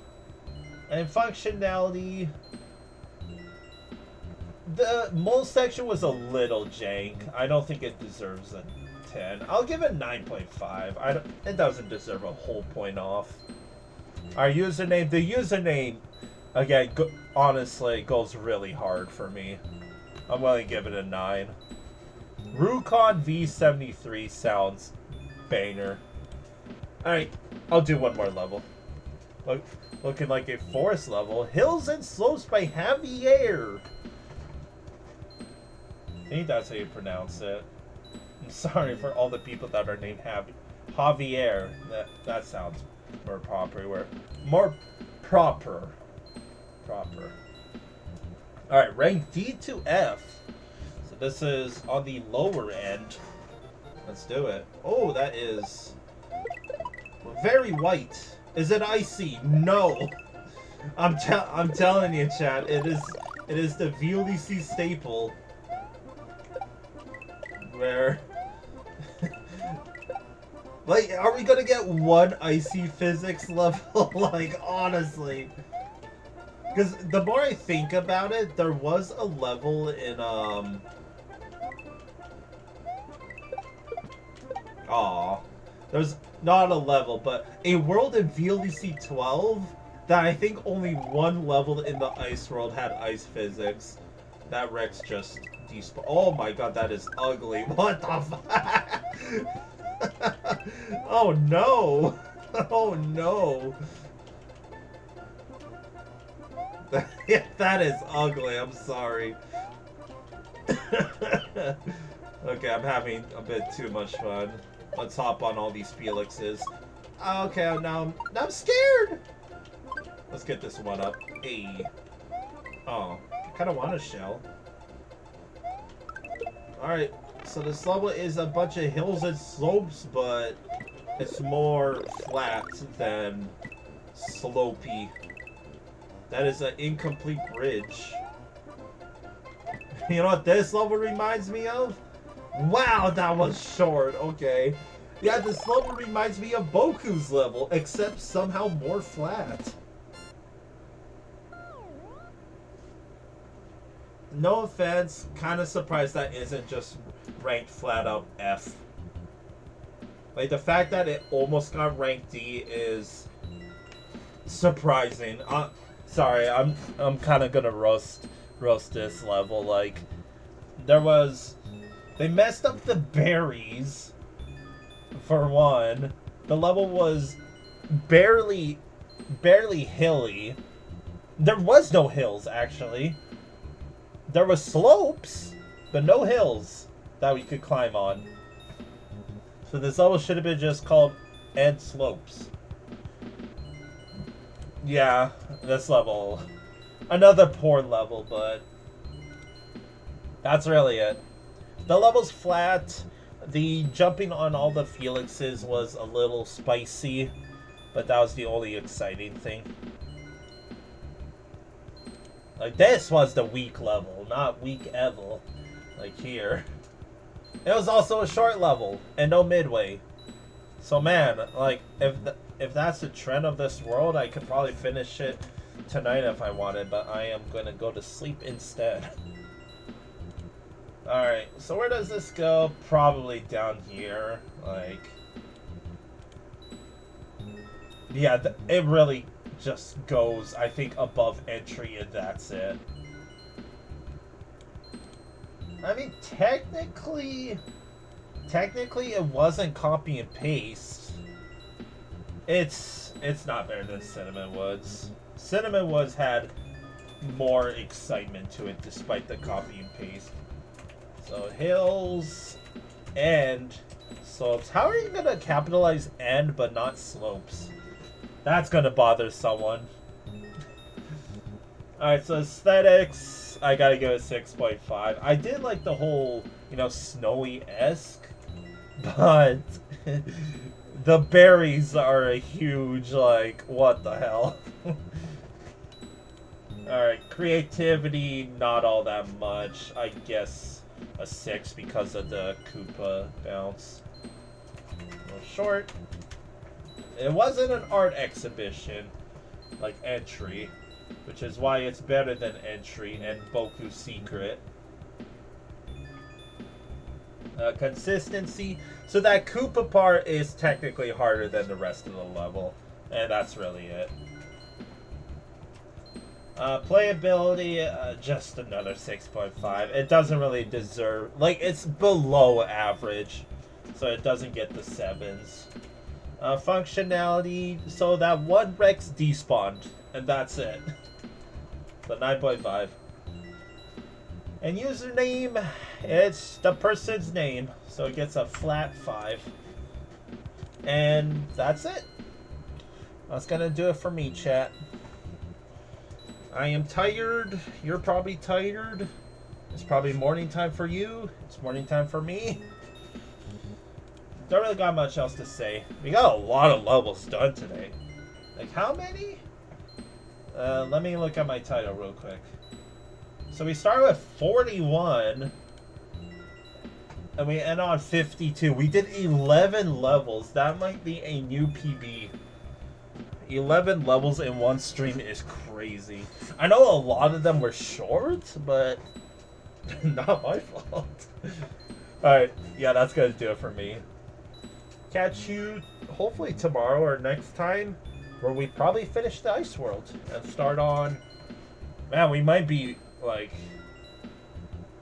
And functionality... The mole section was a little jank. I don't think it deserves a 10. I'll give it 9.5. It doesn't deserve a whole point off. Our username, the username, again, honestly, goes really hard for me. I'm willing to give it a 9. Rukon V73 sounds banger. Alright, I'll do one more level. Looking like a forest level. Hills and Slopes by Javier. I think that's how you pronounce it. I'm sorry for all the people that are named Javier. That sounds more proper. More proper. Alright, rank D to F. So this is on the lower end. Let's do it. Oh, that is very white. Is it icy? No. I'm telling you, chat. It is the VLDC staple. Where, like, are we gonna get one icy physics level? Like, honestly. Because the more I think about it, there was a level in, there's not a level, but a world in VLDC 12 that I think only one level in the ice world had ice physics. That Rex just... Oh my god, that is ugly. What the fuck? Oh no. Oh no. That is ugly, I'm sorry. Okay, I'm having a bit too much fun. Let's hop on all these Felixes. Okay, now I'm scared. Let's get this one up. Hey. Oh, I kind of want a shell. Alright, so this level is a bunch of hills and slopes, but it's more flat than slopey. That is an incomplete bridge. You know what this level reminds me of? Wow, that was short. Okay. Yeah, this level reminds me of Boku's level, except somehow more flat. No offense, kind of surprised that isn't just ranked flat out F. Like, the fact that it almost got ranked D is surprising. Sorry, I'm kind of gonna roast this level. Like, they messed up the berries, for one. The level was barely hilly. There was no hills, actually. There was slopes, but no hills that we could climb on. So this level should have been just called End Slopes. Yeah, this level. Another poor level, but that's really it. The level's flat. The jumping on all the Felixes was a little spicy, but that was the only exciting thing. Like, this was the weak level, not Weakevel. Like here. It was also a short level, and no midway. So man, like, if that's the trend of this world, I could probably finish it tonight if I wanted, but I am gonna go to sleep instead. Alright, so where does this go? Probably down here. Like, yeah, it really just goes, I think, above entry, and that's it. I mean, technically it wasn't copy and paste. It's not better than Cinnamon Woods. Cinnamon Woods had more excitement to it despite the copy and paste. So hills, end, slopes. How are you gonna capitalize end but not slopes? That's gonna bother someone. Alright, so aesthetics, I gotta go 6.5. I did like the whole, you know, snowy-esque, but the berries are a huge, like, what the hell? Alright, creativity, not all that much. I guess a 6 because of the Koopa bounce. A little short. It wasn't an art exhibition like entry, which is why it's better than entry and BOKUSECRET. Consistency. So that Koopa part is technically harder than the rest of the level, and that's really it. Playability, just another 6.5. It doesn't really deserve, like, it's below average, so it doesn't get the 7s. Functionality, so that one Rex despawned, and that's it. So 9.5. And username, it's the person's name, so it gets a flat 5. And that's it. That's gonna do it for me, chat. I am tired. You're probably tired. It's probably morning time for you. It's morning time for me. Don't really got much else to say. We got a lot of levels done today. Like, how many? Let me look at my title real quick. So we start with 41. And we end on 52. We did 11 levels. That might be a new PB. 11 levels in one stream is crazy. I know a lot of them were short, but not my fault. Alright, yeah, that's gonna do it for me. Catch you hopefully tomorrow or next time, where we probably finish the Ice World and start on. Man, we might be like,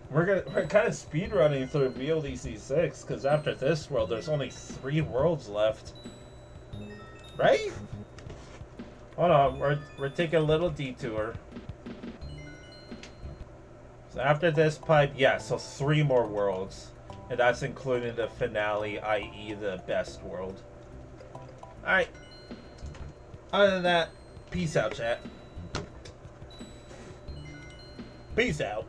we're kind of speed running through BODC 6 because after this world, there's only 3 worlds left, right? Hold on, we're taking a little detour. So after this pipe, yeah, so 3 more worlds. And that's including the finale, i.e. the best world. Alright. Other than that, peace out, chat. Peace out.